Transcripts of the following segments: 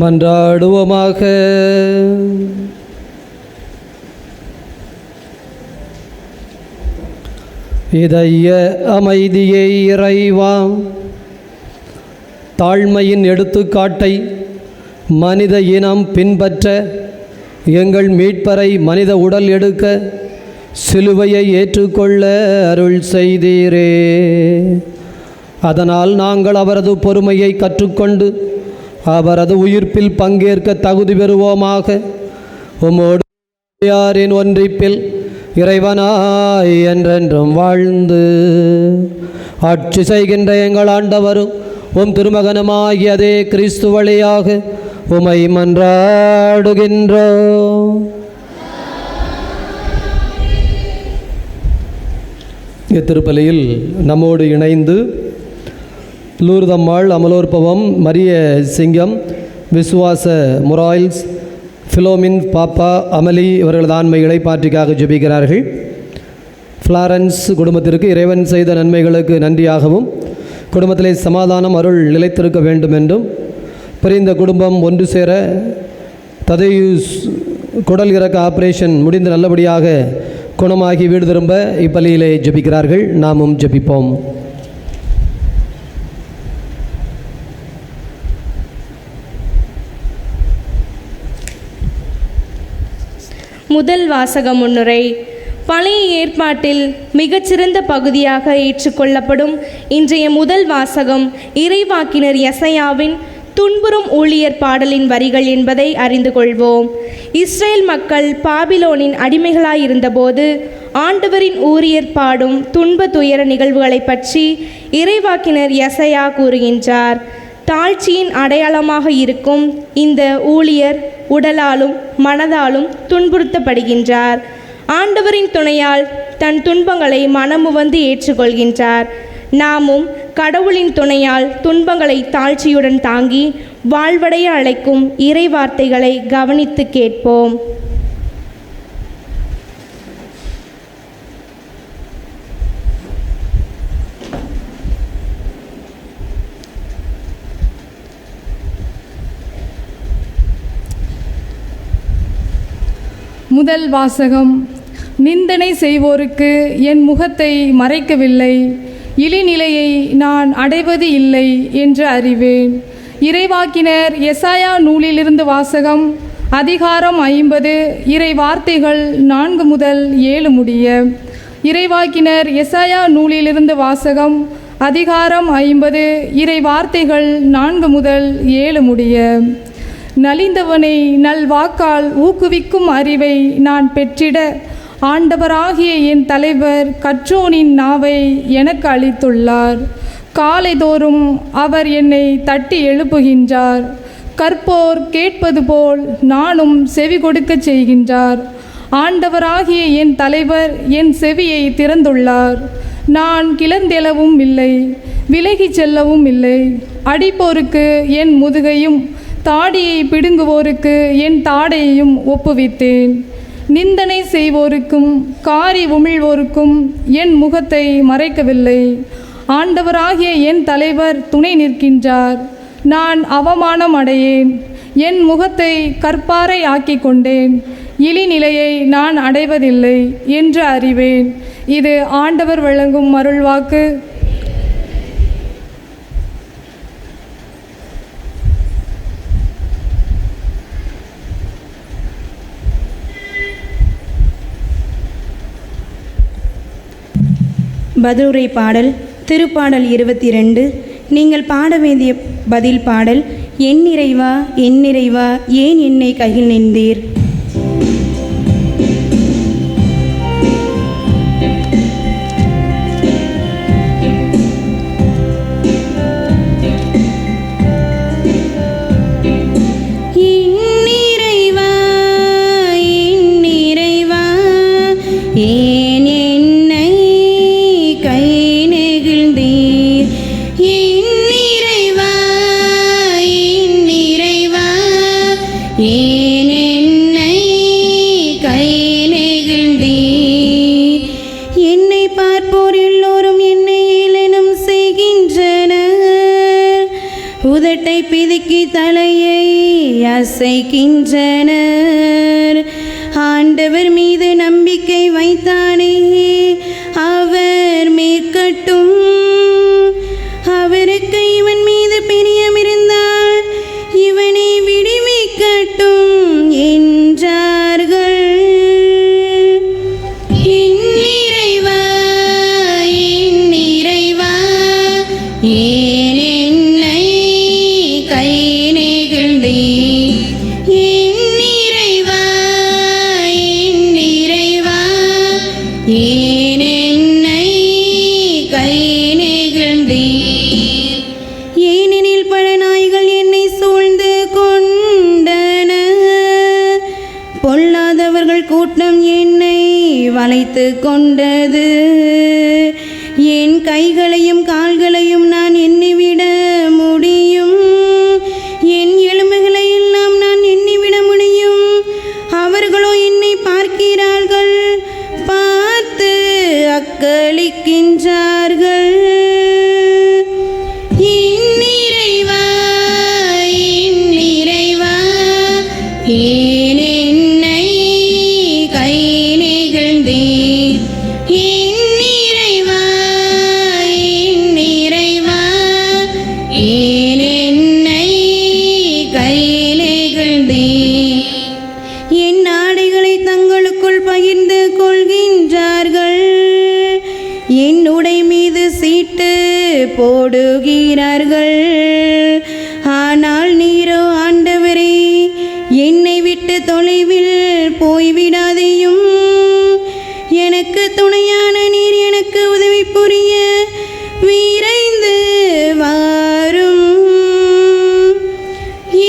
மன்றாடுவோமாக. இதய அமைதியை இறைவா, தாழ்மையின் எடுத்துக்காட்டை மனித இனம் பின்பற்ற எங்கள் மீட்பரை மனித உடல் எடுக்க சிலுவையை ஏற்றுக்கொள்ள அருள் செய்தீரே. அதனால் நாங்கள் அவரது பொறுமையை கற்றுக்கொண்டு அவரது உயிர்ப்பில் பங்கேற்க தகுதி பெறுவோமாக. உம்மோடு யாரின் ஒன்றிப்பில் இறைவனாய் என்றென்றும் வாழ்ந்து ஆட்சி செய்கின்ற எங்கள் ஆண்டவரும் உம் திருமகனுமாகிய அதே கிறிஸ்து வழியாக உமை மன்றாடுகின்றோம். இத்திருப்பலியில் நம்மோடு இணைந்து லூர்தம்மாள், அமலோற்பவம், மரிய சிங்கம், விசுவாச மொராயில்ஸ், ஃபிலோமின் பாப்பா, அமலி இவர்களது ஆன்மை இளைப்பாற்றிக்காக ஜெபிக்கிறார்கள். ஃப்ளாரன்ஸ் குடும்பத்திற்கு இறைவன் செய்த நன்மைகளுக்கு நன்றியாகவும் குடும்பத்திலே சமாதானம் அருள் நிலைத்திருக்க வேண்டும் என்றும் பிரிந்த குடும்பம் ஒன்று சேர ததையூஸ் குடல் இறக்க ஆப்ரேஷன் முடிந்து நல்லபடியாக குணமாகி வீடு திரும்ப இப்பலியிலே ஜெபிக்கிறார்கள். நாமும் ஜெபிப்போம். முதல் வாசக முன்னுரை. பழைய ஏற்பாட்டில் மிகச்சிறந்த பகுதியாக ஏற்றுக்கொள்ளப்படும் இன்றைய முதல் வாசகம் இறைவாக்கினர் எசையாவின் துன்புறும் ஊழியர் பாடலின் வரிகள் என்பதை அறிந்து கொள்வோம். இஸ்ரேல் மக்கள் பாபிலோனின் அடிமைகளாயிருந்தபோது ஆண்டவரின் ஊழியர் பாடும் துன்ப துயர நிகழ்வுகளை பற்றி இறைவாக்கினர் எசையா கூறுகின்றார். தாழ்ச்சியின் அடையாளமாக இருக்கும் இந்த ஊழியர் உடலாலும் மனதாலும் துன்புறுத்தப்படுகின்றார். ஆண்டவரின் துணையால் தன் துன்பங்களை மனமுவந்து ஏற்றுக்கொள்கின்றார். நாமும் கடவுளின் துணையால் துன்பங்களை தாழ்ச்சியுடன் தாங்கி வாழ்வடைய அழைக்கும் இறை வார்த்தைகளை கவனித்து கேட்போம். முதல் வாசகம். நிந்தனை செய்வோருக்கு என் முகத்தை மறைக்கவில்லை, இழிநிலையை நான் அடைவது இல்லை என்று அறிவேன். இறைவாக்கினர் எசாயா நூலிலிருந்து வாசகம். அதிகாரம் 50, இறை வார்த்தைகள் 4 முதல் 7 முடிய. இறைவாக்கினர் எசாயா நூலிலிருந்து வாசகம். அதிகாரம் 50, இறை வார்த்தைகள் 4 முதல் 7 முடிய. நலிந்தவனை நல்வாக்கால் ஊக்குவிக்கும் அறிவை நான் பெற்றிட ஆண்டவராகிய என் தலைவர் கற்றோனின் நாவை எனக்கு அளித்துள்ளார். காலைதோறும் அவர் என்னை தட்டி எழுப்புகின்றார். கற்போர் கேட்பது போல் நானும் செவி கொடுக்கச் செய்கின்றார். ஆண்டவராகிய என் தலைவர் என் செவியை திறந்துள்ளார். நான் கிளர்ந்தெழவும் இல்லை, விலகிச் செல்லவும் இல்லை. அடிப்போருக்கு என் முதுகையும் தாடியை பிடுங்குவோருக்கு என் தாடையையும் ஒப்புவித்தேன். நிந்தனை செய்வோருக்கும் காரி உமிழ்வோருக்கும் என் முகத்தை மறைக்கவில்லை. ஆண்டவராகிய என் தலைவர் துணை நிற்கின்றார். நான் அவமானம் அடையேன். என் முகத்தை கற்பாறை ஆக்கி கொண்டேன். இழிநிலையை நான் அடைவதில்லை என்று அறிவேன். இது ஆண்டவர் வழங்கும் அருள்வாக்கு. பதிலுரை பாடல். திருப்பாடல் 22. நீங்கள் பாட வேண்டிய பதில் பாடல். என் இறைவா, என் இறைவா, ஏன் என்னை கையில் நின்றீர்? உதட்டை பிதுக்கி தலையை அசைக்கின்றனர். ஆண்டவர் மீது நம்பிக்கை வைத்தானே அவர் மேற்கட்டும். அவருக்கு இவன் மீது பிரியமிருந்தால் இவனை விடுவிக்கட்டும் என்றார்கள். என் இறைவா, என் இறைவா, ஏன் என்னை கை நெகிழ்ந்தீர்? என் இறைவா, என் இறைவா, ஏன் என்னை கை நெகிழ்ந்தீர்? ஏனெனில் பல நாய்கள் என்னை சூழ்ந்து கொண்டன. பொல்லாதவர்கள் கூட்டம் என்னை வளைத்து கொண்டது. என் கைகளையும் கால்களையும் நான் எண்ணிவிட முடியும். என் எலும்புகளை எல்லாம் நான் எண்ணிவிட முடியும். அவர்களோ என்னை பார்க்கிறார்கள், பார்த்து அக்களிக்கின்றார்கள். என் இறைவா, என் இறைவா, ஏன் என்னை கை நெகிழ்ந்தீர்? என் இறைவா, என் இறைவா, ஏன் என்னை கை நெகிழ்ந்தீர்? என் ஆடைகளை தங்களுக்குள் பகிர்ந்து கொள்கின்றார்கள். என் உடை மீது சீட்டு போடுகிறார்கள். ஆனால் நீரோ ஆண்டவரே, என்னை விட்டு தொலைவில் போய்விடாதையும். எனக்கு துணையான நீர் எனக்கு உதவி புரிய விரைந்து வாரும்.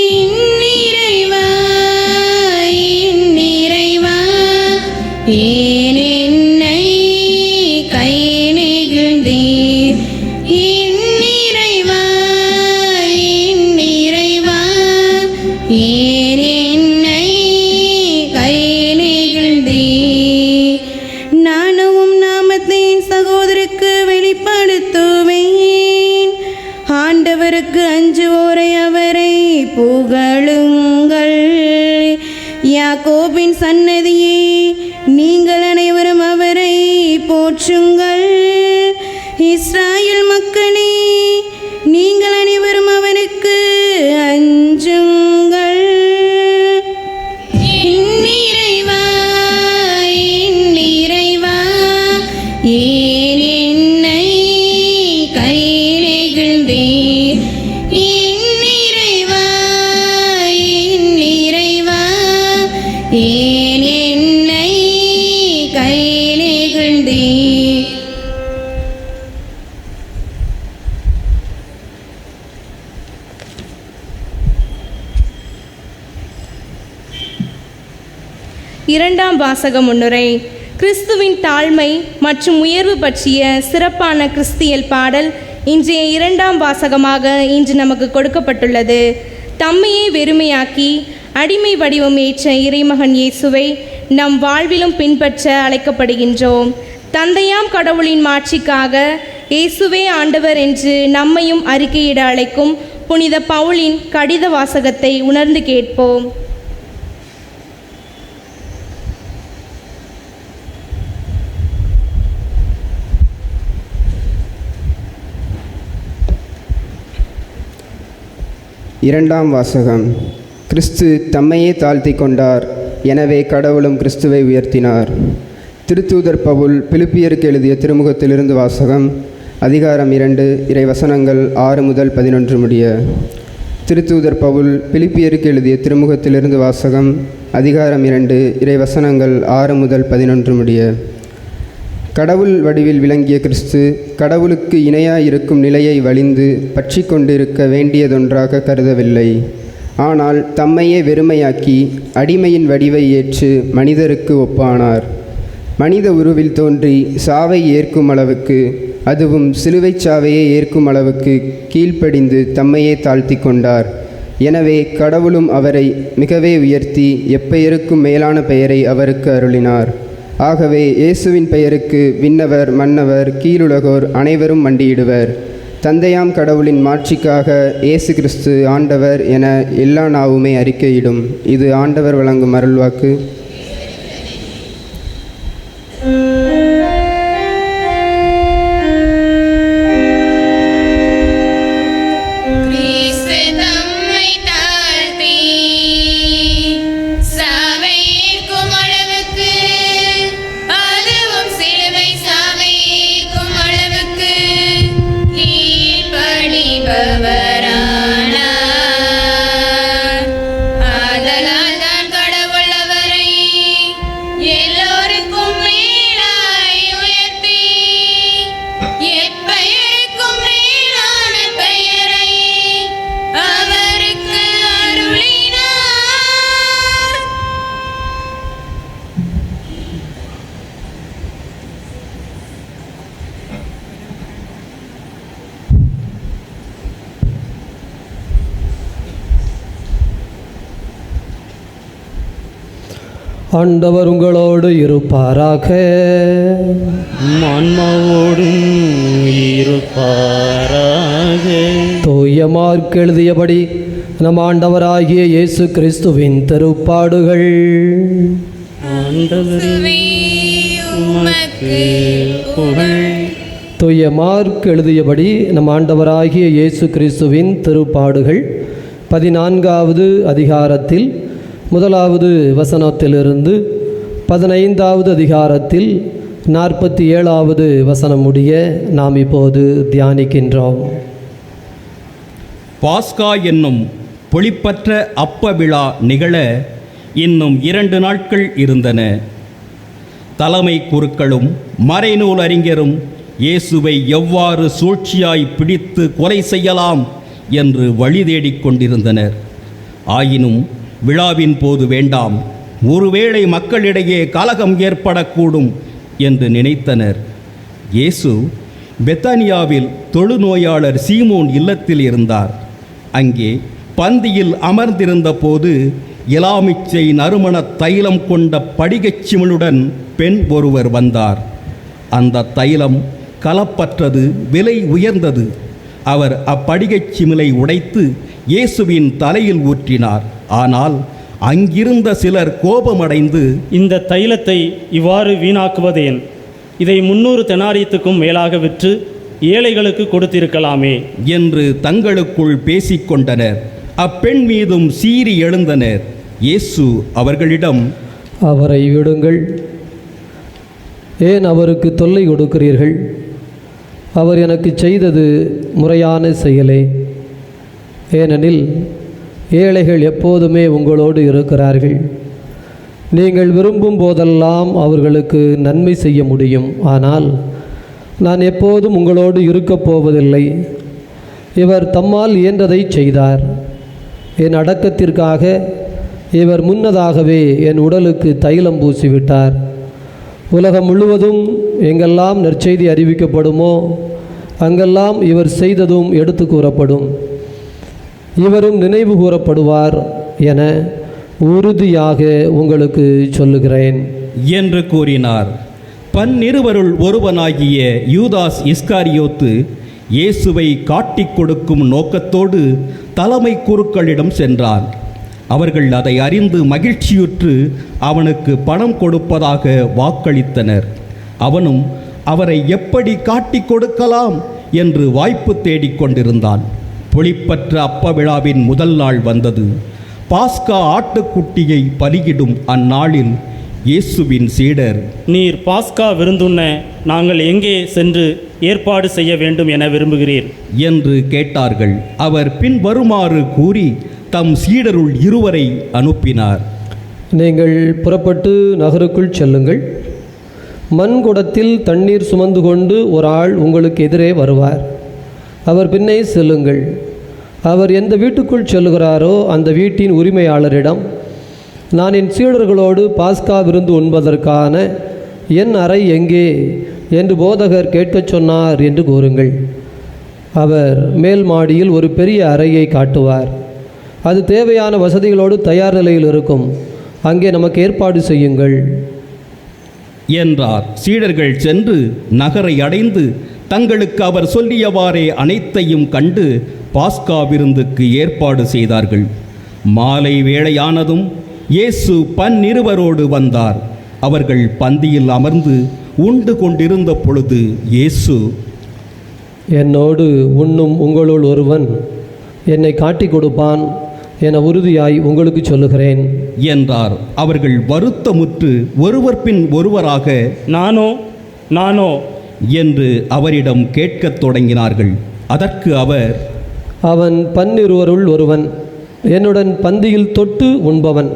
என் இறைவா, என் இறைவா, ஏன் என்னை கை நெகிழ்ந்தீர்? என் இறைவா, என் இறைவா, ஏன் என்னை கை நெகிழ்ந்தீர்? நானும் நாமத்தின் சகோதரருக்கு வெளிப்படுத்துவேன். ஆண்டவருக்கு அஞ்சுவோரை அவரை புகழுங்கள். யாக்கோபின் சன்னதியே, நீங்கள் அனைவரும் அவரை போற்றுங்கள். இஸ்ராயேல் மக்களே, நீங்கள் அனைவரும் அவருக்கு அஞ்சுங்கள். என் இறைவா, என் இறைவா, ஏன் என்னை கை நெகிழ்ந்தீர்? என் இறைவா, என் இறைவா, ஏன் என்னை கை நெகிழ்ந்தீர்? இரண்டாம் வாசக முன்னுரை. கிறிஸ்துவின் தாழ்மை மற்றும் உயர்வு பற்றிய சிறப்பான கிறிஸ்தியல் பாடல் இன்றைய இரண்டாம் வாசகமாக இன்று நமக்கு கொடுக்கப்பட்டுள்ளது. தம்மையே வெறுமையாக்கி அடிமை வடிவம் ஏற்ற இறைமகன் இயேசுவை நம் வாழ்விலும் பின்பற்ற அழைக்கப்படுகின்றோம். தந்தையாம் கடவுளின் மாட்சிக்காக இயேசுவே ஆண்டவர் என்று நம்மையும் அறிக்கையிட அழைக்கும் புனித பவுலின் கடித வாசகத்தை உணர்ந்து கேட்போம். இரண்டாம் வாசகம். கிறிஸ்து தம்மையே தாழ்த்தி கொண்டார், எனவே கடவுளும் கிறிஸ்துவை உயர்த்தினார். திருத்தூதர் பவுல் பிலிப்பியருக்கு எழுதிய திருமுகத்திலிருந்து வாசகம். அதிகாரம் 2, இறைவசனங்கள் 6 முதல் 11 முடிய. திருத்தூதர் பவுல் பிலிப்பியருக்கு எழுதிய திருமுகத்திலிருந்து வாசகம். அதிகாரம் 2, இறைவசனங்கள் 6 முதல் 11 முடிய. கடவுள் வடிவில் விளங்கிய கிறிஸ்து கடவுளுக்கு இணையாயிருக்கும் நிலையை வலிந்து பற்றி கொண்டிருக்க வேண்டியதொன்றாக கருதவில்லை. ஆனால் தம்மையே வெறுமையாக்கி அடிமையின் வடிவை ஏற்று மனிதருக்கு ஒப்பானார். மனித உருவில் தோன்றி சாவை ஏற்கும் அளவுக்கு, அதுவும் சிலுவைச் சாவையே ஏற்கும் அளவுக்கு கீழ்ப்படிந்து தம்மையே தாழ்த்தி கொண்டார். எனவே கடவுளும் அவரை மிகவே உயர்த்தி எப்பெயருக்கும் மேலான பெயரை அவருக்கு அருளினார். ஆகவே இயேசுவின் பெயருக்கு விண்ணவர், மன்னவர், கீழுலகோர் அனைவரும் மண்டியிடுவர். தந்தையாம் கடவுளின் மாட்சிக்காக இயேசு கிறிஸ்து ஆண்டவர் என எல்லா நாவுமே அறிக்கையிடும். இது ஆண்டவர் வழங்கும் அருள்வாக்கு. ஆண்டவர் உங்களோடு இருப்பாராக. ஆன்மாவோடும் இருப்பாராக. தூய மார்க் எழுதியபடி நம் ஆண்டவராகிய இயேசு கிறிஸ்துவின் திருப்பாடுகள். ஆண்டவரே உமக்கு புகழ். தூய மார்க் எழுதியபடி நம் ஆண்டவராகிய இயேசு கிறிஸ்துவின் திருப்பாடுகள் 14வது அதிகாரத்தில் 1வது வசனத்திலிருந்து 15வது அதிகாரத்தில் 47வது வசனம் முடிய நாம் இப்போது தியானிக்கின்றோம். பாஸ்கா என்னும் பொழிப்பற்ற அப்ப விழா நிகழ இன்னும் 2 நாட்கள் இருந்தன. தலைமை குருக்களும் மறைநூல் அறிஞரும் இயேசுவை எவ்வாறு சூழ்ச்சியாய் பிடித்து கொலை செய்யலாம் என்று வழி தேடிக் கொண்டிருந்தனர். ஆயினும் விழாவின் போது வேண்டாம், ஒருவேளை மக்களிடையே கலகம் ஏற்படக்கூடும் என்று நினைத்தனர். இயேசு பெத்தானியாவில் தொழுநோயாளர் சீமோன் இல்லத்தில் இருந்தார். அங்கே பந்தியில் அமர்ந்திருந்த போது இலாமிச்சை நறுமண தைலம் கொண்ட படிகச் சிமிழுடன் பெண் ஒருவர் வந்தார். அந்த தைலம் கலப்பற்றது, விலை உயர்ந்தது. அவர் அப்படிகைச் சிமிழை உடைத்து இயேசுவின் தலையில் ஊற்றினார். ஆனால் அங்கிருந்த சிலர் கோபமடைந்து, இந்த தைலத்தை இவ்வாறு வீணாக்குவதேன்? இதை 300 தெனாரியத்துக்கும் மேலாக விற்று ஏழைகளுக்கு கொடுத்திருக்கலாமே என்று தங்களுக்குள் பேசிக்கொண்டனர். அப்பெண் மீதும் சீறி எழுந்தனர். இயேசு அவர்களிடம், அவரை விடுங்கள், ஏன் அவருக்கு தொல்லை கொடுக்கிறீர்கள்? அவர் எனக்கு செய்தது முறையான செயலே. ஏனெனில் ஏழைகள் எப்போதுமே உங்களோடு இருக்கிறார்கள். நீங்கள் விரும்பும் போதெல்லாம் அவர்களுக்கு நன்மை செய்ய முடியும். ஆனால் நான் எப்போதும் உங்களோடு இருக்கப் போவதில்லை. இவர் தம்மால் இயன்றதை செய்தார். என் அடக்கத்திற்காக இவர் முன்னதாகவே என் உடலுக்கு தைலம் பூசிவிட்டார். உலகம் முழுவதும் எங்கெல்லாம் நற்செய்தி அறிவிக்கப்படுமோ அங்கெல்லாம் இவர் செய்ததும் எடுத்து கூறப்படும். இவரும் நினைவு கூறப்படுவார் என உறுதியாக உங்களுக்கு சொல்லுகிறேன் என்று கூறினார். 12 ஒருவனாகிய யூதாஸ் இஸ்காரியோத்து இயேசுவை காட்டிக் கொடுக்கும் நோக்கத்தோடு தலைமை குருக்களிடம் சென்றான். அவர்கள் அதை அறிந்து மகிழ்ச்சியுற்று அவனுக்கு பணம் கொடுப்பதாக வாக்களித்தனர். அவனும் அவரை எப்படி காட்டிக் கொடுக்கலாம் என்று வாய்ப்பு தேடிக்கொண்டிருந்தான். பொழிப்பற்ற அப்ப விழாவின் முதல் நாள் வந்தது. பாஸ்கா ஆட்டுக்குட்டியை பலியிடும் அந்நாளில் இயேசுவின் சீடர், நீர் பாஸ்கா விருந்துண்ண நாங்கள் எங்கே சென்று ஏற்பாடு செய்ய வேண்டும் என விரும்புகிறீர் என்று கேட்டார்கள். அவர் பின்வருமாறு கூறி தம் சீடருள் 2 அனுப்பினார். நீங்கள் புறப்பட்டு நகருக்குள் செல்லுங்கள். மண்குடத்தில் தண்ணீர் சுமந்து கொண்டு ஒரு ஆள் உங்களுக்கு எதிரே வருவார். அவர் பின்னே செல்லுங்கள். அவர் எந்த வீட்டுக்குள் செல்லுகிறாரோ அந்த வீட்டின் உரிமையாளரிடம், நான் என் சீடர்களோடு பாஸ்கா விருந்து உண்பதற்கான என் அறை எங்கே என்று போதகர் கேட்கச் சொன்னார் என்று கூறுங்கள். அவர் மேல் மாடியில் ஒரு பெரிய அறையை காட்டுவார். அது தேவையான வசதிகளோடு தயார் நிலையில் இருக்கும். அங்கே நமக்கு ஏற்பாடு செய்யுங்கள் என்றார். சீடர்கள் சென்று நகரை அடைந்து தங்களுக்கு அவர் சொல்லியவாறே அனைத்தையும் கண்டு பாஸ்கா விருந்துக்கு ஏற்பாடு செய்தார்கள். மாலை வேளையானதும் இயேசு பன்னிருவரோடு வந்தார். அவர்கள் பந்தியில் அமர்ந்து உண்டு கொண்டிருந்த பொழுது இயேசு, என்னோடு உண்ணும் உங்களுள் ஒருவன் என்னை காட்டிக் கொடுப்பான் என உறுதியாய் உங்களுக்கு சொல்லுகிறேன் என்றார். அவர்கள் வருத்தமுற்று ஒருவர் பின் ஒருவராக, நானோ என்று அவரிடம் கேட்கத் தொடங்கினார்கள். அதற்கு அவர், அவன் பன்னிருவருள் ஒருவன், என்னுடன் பந்தியில் தொட்டு உண்பவன்.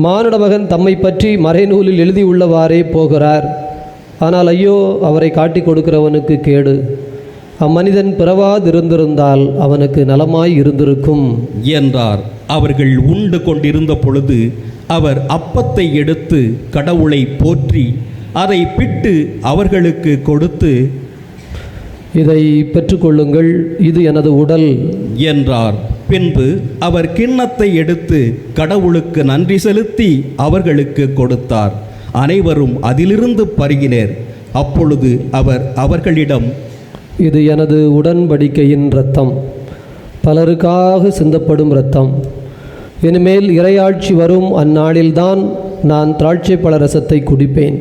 மானிட மகன் தம்மை பற்றி மறைநூலில் எழுதியுள்ளவாறே போகிறார். ஆனால் ஐயோ, அவரை காட்டிக் கொடுக்கிறவனுக்கு கேடு. அம்மனிதன் பிறவாதிருந்திருந்தால் அவனுக்கு நலமாய் இருந்திருக்கும் என்றார். அவர்கள் உண்டு கொண்டிருந்த பொழுது அவர் அப்பத்தை எடுத்து கடவுளை போற்றி அதை பிட்டு அவர்களுக்கு கொடுத்து, இதை பெற்றுக்கொள்ளுங்கள், இது எனது உடல் என்றார். பின்பு அவர் கிண்ணத்தை எடுத்து கடவுளுக்கு நன்றி செலுத்தி அவர்களுக்கு கொடுத்தார். அனைவரும் அதிலிருந்து பருகினர். அப்பொழுது அவர் அவர்களிடம், இது எனது உடன்படிக்கையின் இரத்தம், பலருக்காக சிந்தப்படும் இரத்தம். இனிமேல் இறையாட்சி வரும் அந்நாளில்தான் நான் திராட்சை பழ ரசத்தை குடிப்பேன்.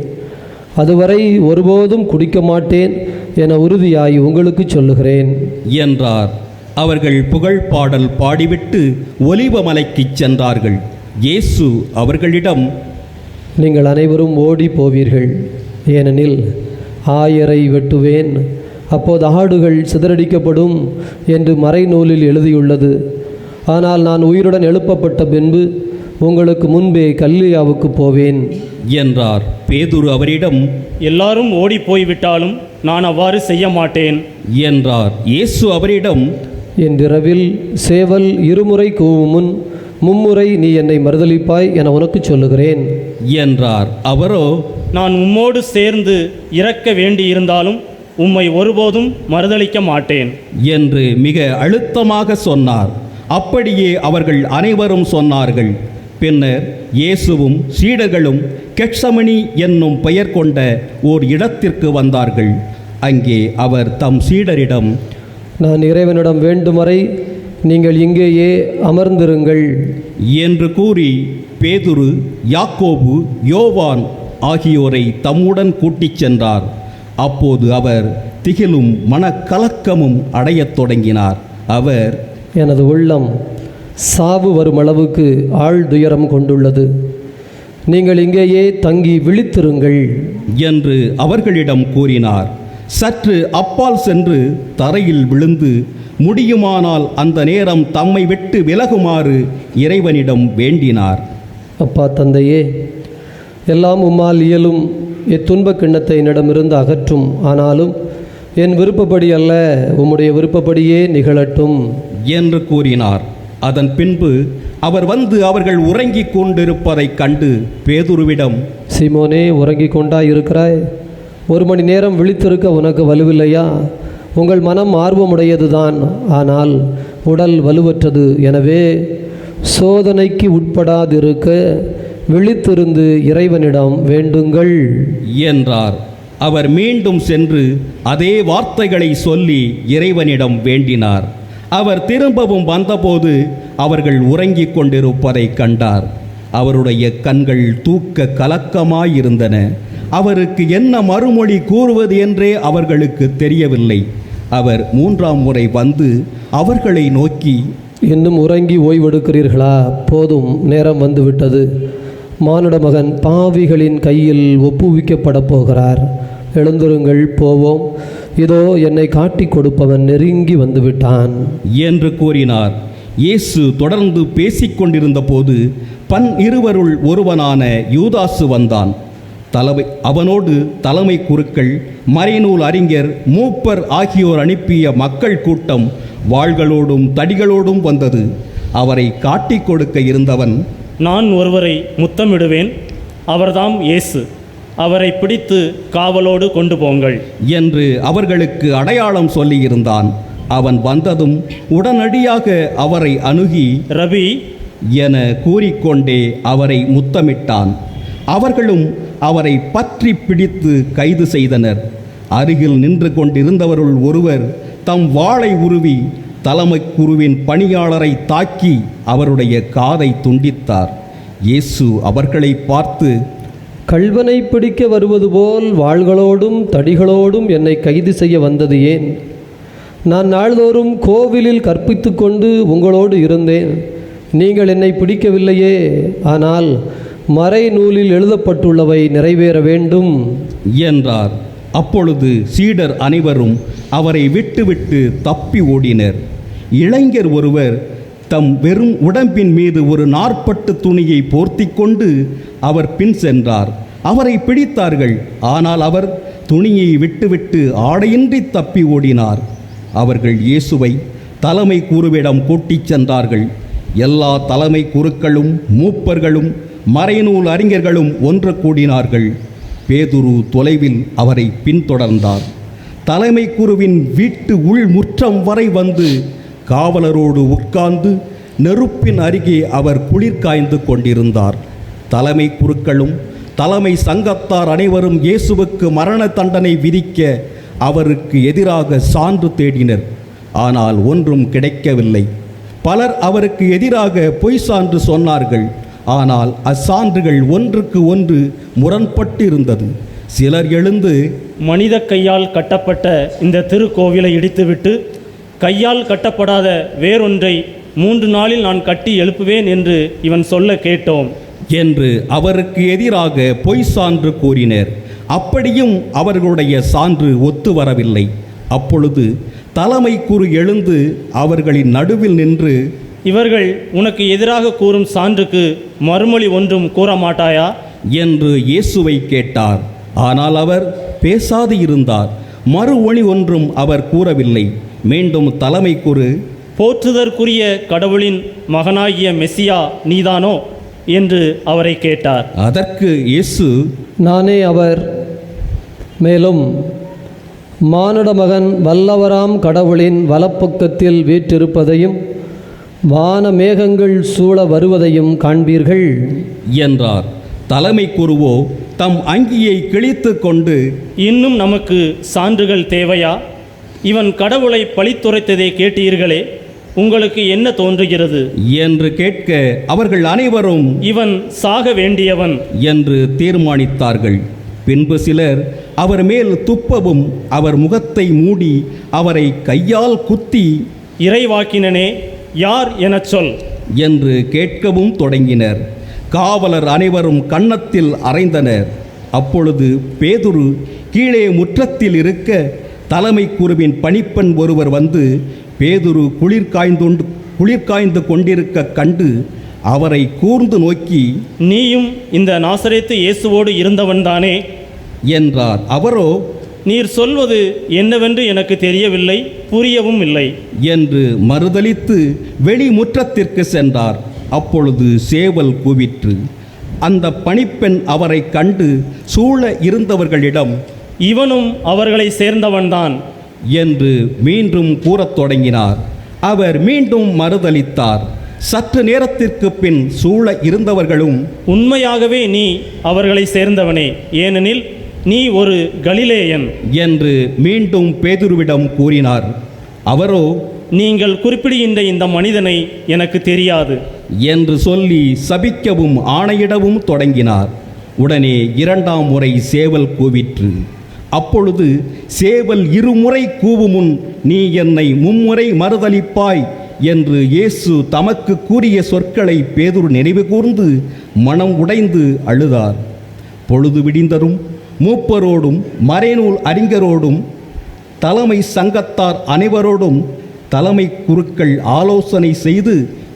அதுவரை ஒருபோதும் குடிக்க மாட்டேன் என உறுதியாய் உங்களுக்கு சொல்லுகிறேன் என்றார். அவர்கள் புகழ் பாடல் பாடிவிட்டு ஒலிவ மலைக்குச் சென்றார்கள். இயேசு அவர்களிடம், நீங்கள் அனைவரும் ஓடி போவீர்கள், ஏனெனில் ஆயரை வெட்டுவேன், அப்போது ஆடுகள் சிதறடிக்கப்படும் என்று மறைநூலில் எழுதியுள்ளது. ஆனால் நான் உயிருடன் எழுப்பப்பட்ட பின்பு உங்களுக்கு முன்பே கல்லியாவுக்கு போவேன் என்றார். பேதுரு அவரிடம், எல்லாரும் ஓடி போய்விட்டாலும் நான் அவ்வாறு செய்ய மாட்டேன் என்றார். இயேசு அவரிடம், இன்றிரவில் சேவல் இருமுறை கூவும் முன் மும்முறை நீ என்னை மறுதலிப்பாய் என உனக்கு சொல்லுகிறேன் என்றார். அவரோ, நான் உம்மோடு சேர்ந்து இறக்க வேண்டியிருந்தாலும் உம்மை ஒருபோதும் மறுதலிக்க மாட்டேன் என்று மிக அழுத்தமாக சொன்னார். அப்படியே அவர்கள் அனைவரும் சொன்னார்கள். பின்னர் இயேசுவும் சீடர்களும் கெட்சமனி என்னும் பெயர் கொண்ட ஓர் இடத்திற்கு வந்தார்கள். அங்கே அவர் தம் சீடரிடம், நான் இறைவனிடம் வேண்டும் வரை நீங்கள் இங்கேயே அமர்ந்திருங்கள் என்று கூறி பேதுரு, யாக்கோபு, யோவான் ஆகியோரை தம்முடன் கூட்டிச் சென்றார். அப்போது அவர் திகிலும் மனக்கலக்கமும் அடையத் தொடங்கினார். அவர், எனது உள்ளம் சாவு வரும் அளவுக்கு ஆழ்துயரம் கொண்டுள்ளது, நீங்கள் இங்கேயே தங்கி விழித்திருங்கள் என்று அவர்களிடம் கூறினார். சற்று அப்பால் சென்று தரையில் விழுந்து, முடியுமானால் அந்த நேரம் தம்மை விட்டு விலகுமாறு இறைவனிடம் வேண்டினார். அப்பா தந்தையே, எல்லாம் உம்மால் இயலும், இத்துன்பக் கிண்ணத்தை என்னிடமிருந்து அகற்றும். ஆனாலும் என் விருப்பப்படி அல்ல, உம்முடைய விருப்பப்படியே நிகழட்டும் என்று கூறினார். அதன் பின்பு அவர் வந்து அவர்கள் உறங்கிக் கொண்டிருப்பதைக் கண்டு பேதுருவிடம், சீமோனே, உறங்கிக் கொண்டாய் இருக்கிறாய்? 1 மணி நேரம் விழித்திருக்க உனக்கு வலுவில்லையா? உங்கள் மனம் ஆர்வமுடையதுதான், ஆனால் உடல் வலுவற்றது. எனவே சோதனைக்கு உட்படாதிருக்க விழித்திருந்து இறைவனிடம் வேண்டுங்கள் என்றார். அவர் மீண்டும் சென்று அதே வார்த்தைகளை சொல்லி இறைவனிடம் வேண்டினார். அவர் திரும்பவும் வந்தபோது அவர்கள் உறங்கிக் கொண்டிருப்பதைக் கண்டார். அவருடைய கண்கள் தூக்க கலக்கமாயிருந்தன. அவருக்கு என்ன மறுமொழி கூறுவது என்றே அவர்களுக்கு தெரியவில்லை. அவர் 3ஆம் முறை வந்து அவர்களை நோக்கி, இன்னும் உறங்கி ஓய்வெடுக்கிறீர்களா? போதும், நேரம் வந்துவிட்டது. மானிட மகன் பாவிகளின் கையில் ஒப்புவிக்கப்பட போகிறார். எழுந்திருங்கள், போவோம். இதோ என்னை காட்டிக் கொடுப்பவன் நெருங்கி வந்துவிட்டான் என்று கூறினார். இயேசு தொடர்ந்து பேசிக்கொண்டிருந்த போது 12 ஒருவனான யூதாசு வந்தான். அவனோடு தலைமை குருக்கள், மறைநூல் அறிஞர், மூப்பர் ஆகியோர் அனுப்பிய மக்கள் கூட்டம் வாள்களோடும் தடிகளோடும் வந்தது. அவரை காட்டிக் கொடுக்க இருந்தவன், நான் ஒருவரை முத்தமிடுவேன், அவர்தாம் இயேசு, அவரை பிடித்து காவலோடு கொண்டு போங்கள் என்று அவர்களுக்கு அடையாளம் சொல்லியிருந்தான். அவன் வந்ததும் உடனடியாக அவரை அணுகி, ரபி என கூறிக்கொண்டே அவரை முத்தமிட்டான். அவர்களும் அவரை பற்றி பிடித்து கைது செய்தனர். அருகில் நின்று கொண்டிருந்தவருள் ஒருவர் தம் வாளை உருவி தலைமை குருவின் பணியாளரை தாக்கி அவருடைய காதை துண்டித்தார். இயேசு அவர்களை பார்த்து, கள்வனை பிடிக்க வருவது போல் வாள்களோடும் தடிகளோடும் என்னை கைது செய்ய வந்தது ஏன்? நான் நாள்தோறும் கோவிலில் கற்பித்து கொண்டு உங்களோடு இருந்தேன். நீங்கள் என்னை பிடிக்கவில்லையே. ஆனால் மறை நூலில் எழுதப்பட்டுள்ளவை நிறைவேற வேண்டும் என்றார். அப்பொழுது சீடர் அனைவரும் அவரை விட்டுவிட்டு தப்பி ஓடினர். இளைஞர் ஒருவர் தம் வெறும் உடம்பின் மீது ஒரு நாற்பட்டு துணியை போர்த்தி கொண்டு அவர் பின் சென்றார். அவரை பிடித்தார்கள். ஆனால் அவர் துணியை விட்டுவிட்டு ஆடையின்றி தப்பி ஓடினார். அவர்கள் இயேசுவை தலைமை குருவிடம் கூட்டிச் சென்றார்கள். எல்லா தலைமை குருக்களும் மூப்பர்களும் மறைநூல் அறிஞர்களும் ஒன்று கூடினார்கள். பேதுரு தொலைவில் அவரை பின்தொடர்ந்தார். தலைமை குருவின் வீட்டு உள்முற்றம் வரை வந்து காவலரோடு உட்கார்ந்து நெருப்பின் அருகே அவர் குளிர் காய்ந்து கொண்டிருந்தார். தலைமை குருக்களும் தலைமை சங்கத்தார் அனைவரும் இயேசுவுக்கு மரண தண்டனை விதிக்க அவருக்கு எதிராக சான்று தேடினர். ஆனால் ஒன்றும் கிடைக்கவில்லை. பலர் அவருக்கு எதிராக பொய் சான்று சொன்னார்கள். ஆனால் அச்சான்றுகள் ஒன்றுக்கு ஒன்று முரண்பட்டு இருந்தது. சிலர் எழுந்து, மனித கையால் கட்டப்பட்ட இந்த திருக்கோவிலை இடித்துவிட்டு கையால் கட்டப்படாத வேறொன்றை 3 நாளில் நான் கட்டி எழுப்புவேன் என்று இவன் சொல்ல கேட்டோம் என்று அவருக்கு எதிராக பொய் சான்று கூறினர். அப்படியும் அவர்களுடைய சான்று ஒத்து வரவில்லை. அப்பொழுது தலைமை குரு எழுந்து அவர்களின் நடுவில் நின்று, இவர்கள் உனக்கு எதிராக கூறும் சான்றுக்கு மறுமொழி ஒன்றும் கூற மாட்டாயா என்று இயேசுவை கேட்டார். ஆனால் அவர் பேசாது இருந்தார். மறு ஒளி ஒன்றும் அவர் கூறவில்லை. மீண்டும் தலைமை குரு, போற்றுதற்குரிய கடவுளின் மகனாகிய மெசியா நீதானோ என்று அவரை கேட்டார். அதற்கு இயேசு, நானே அவர். மேலும் மானிட மகன் வல்லவராம் கடவுளின் வலப்பக்கத்தில் வீற்றிருப்பதையும் வான மேகங்கள் சூழ வருவதையும் காண்பீர்கள் என்றார். தலைமை குருவோ தம் அங்கியை கிழித்து கொண்டு, இன்னும் நமக்கு சான்றுகள் தேவையா? இவன் கடவுளை பழித்துரைத்ததை கேட்டீர்களே, உங்களுக்கு என்ன தோன்றுகிறது என்று கேட்க அவர்கள் அனைவரும் இவன் சாக வேண்டியவன் என்று தீர்மானித்தார்கள். பின்பு சிலர் அவர் மேல் துப்பவும் அவர் முகத்தை மூடி அவரை கையால் குத்தி, இறைவாக்கினனே யார் எனச் சொல் என்று கேட்கவும் தொடங்கினர். காவலர் அனைவரும் கன்னத்தில் அறைந்தனர். அப்பொழுது பேதுரு கீழே முற்றத்தில் இருக்க தலைமை குருவின் பணிப்பெண் ஒருவர் வந்து பேதுரு குளிர் காய்ந்து கொண்டிருக்க கண்டு அவரை கூர்ந்து நோக்கி, நீயும் இந்த நாசரேத்து இயேசுவோடு இருந்தவன்தானே என்றார். அவரோ, நீர் சொல்வது என்னவென்று எனக்கு தெரியவில்லை, புரியவும் இல்லை என்று மறுதலித்து வெளிமுற்றத்திற்கு சென்றார். அப்பொழுது சேவல் கூவிற்று. அந்த பணிப்பெண் அவரை கண்டு சூழ இருந்தவர்களிடம், இவனும் அவர்களை சேர்ந்தவன்தான் என்று மீண்டும் கூறத் தொடங்கினார். அவர் மீண்டும் மறுதலித்தார். சற்று நேரத்திற்கு பின் சூழ இருந்தவர்களும், உண்மையாகவே நீ அவர்களை சேர்ந்தவனே, ஏனெனில் நீ ஒரு கலிலேயன் என்று மீண்டும் பேதுருவிடம் கூறினார். அவரோ, நீங்கள் குறிப்பிடுகின்ற இந்த மனிதனை எனக்கு தெரியாது என்று சொல்லி சபிக்கவும் ஆணையிடவும் தொடங்கினார். உடனே 2ஆம் முறை சேவல் கூவிற்று. அப்பொழுது சேவல் 2 முறை கூவுமுன், நீ என்னை 3 முறை மறுதலிப்பாய் என்று இயேசு தமக்கு கூறிய சொற்களை பேதுரு நினைவு கூர்ந்து மனம் உடைந்து அழுதார். பொழுது விடிந்ததும் மூப்பரோடும் மறைநூல் அறிஞரோடும் தலைமை சங்கத்தார் அனைவரோடும் தலைமை குருக்கள் ஆலோசனை செய்து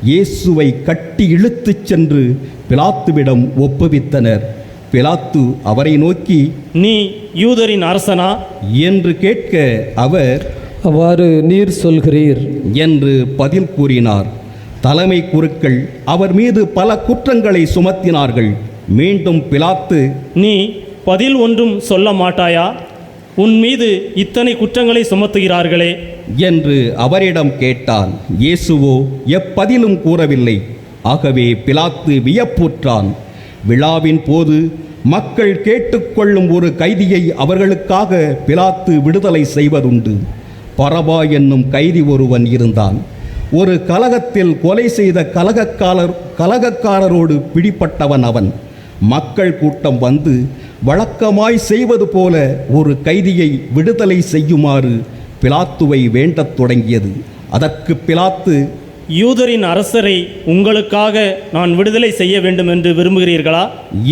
இயேசுவை கட்டி இழுத்துச் சென்று பிலாத்துவிடம் ஒப்புவித்தனர். பிலாத்து அவரை நோக்கி, நீ யூதரின் அரசனா என்று கேட்க அவர், அவ்வாறு நீர் சொல்கிறீர் என்று பதில் கூறினார். தலைமை குருக்கள் அவர் மீது பல குற்றங்களை சுமத்தினார்கள். மீண்டும் பிலாத்து, நீ பதில் ஒன்றும் சொல்ல மாட்டாயா? உன் மீது இத்தனை குற்றங்களை சுமத்துகிறார்களே என்று அவரிடம் கேட்டான். இயேசுவோ எப்பதிலும் கூறவில்லை. ஆகவே பிலாத்து வியப்புற்றான். விழாவின் போது மக்கள் கேட்டுக்கொள்ளும் ஒரு கைதியை அவர்களுக்காக பிலாத்து விடுதலை செய்வதுண்டு. பரபா என்னும் கைதி ஒருவன் இருந்தான். ஒரு கலகத்தில் கொலை செய்த கலகக்காரரோடு பிடிப்பட்டவன் அவன். மக்கள் கூட்டம் வந்து வழக்கமாய் செய்வது போல ஒரு கைதியை விடுதலை செய்யுமாறு பிலாத்துவை வேண்டத் தொடங்கியது. அதற்கு பிலாத்து, யூதரின் அரசரை உங்களுக்காக நான் விடுதலை செய்ய வேண்டும் என்று விரும்புகிறீர்களா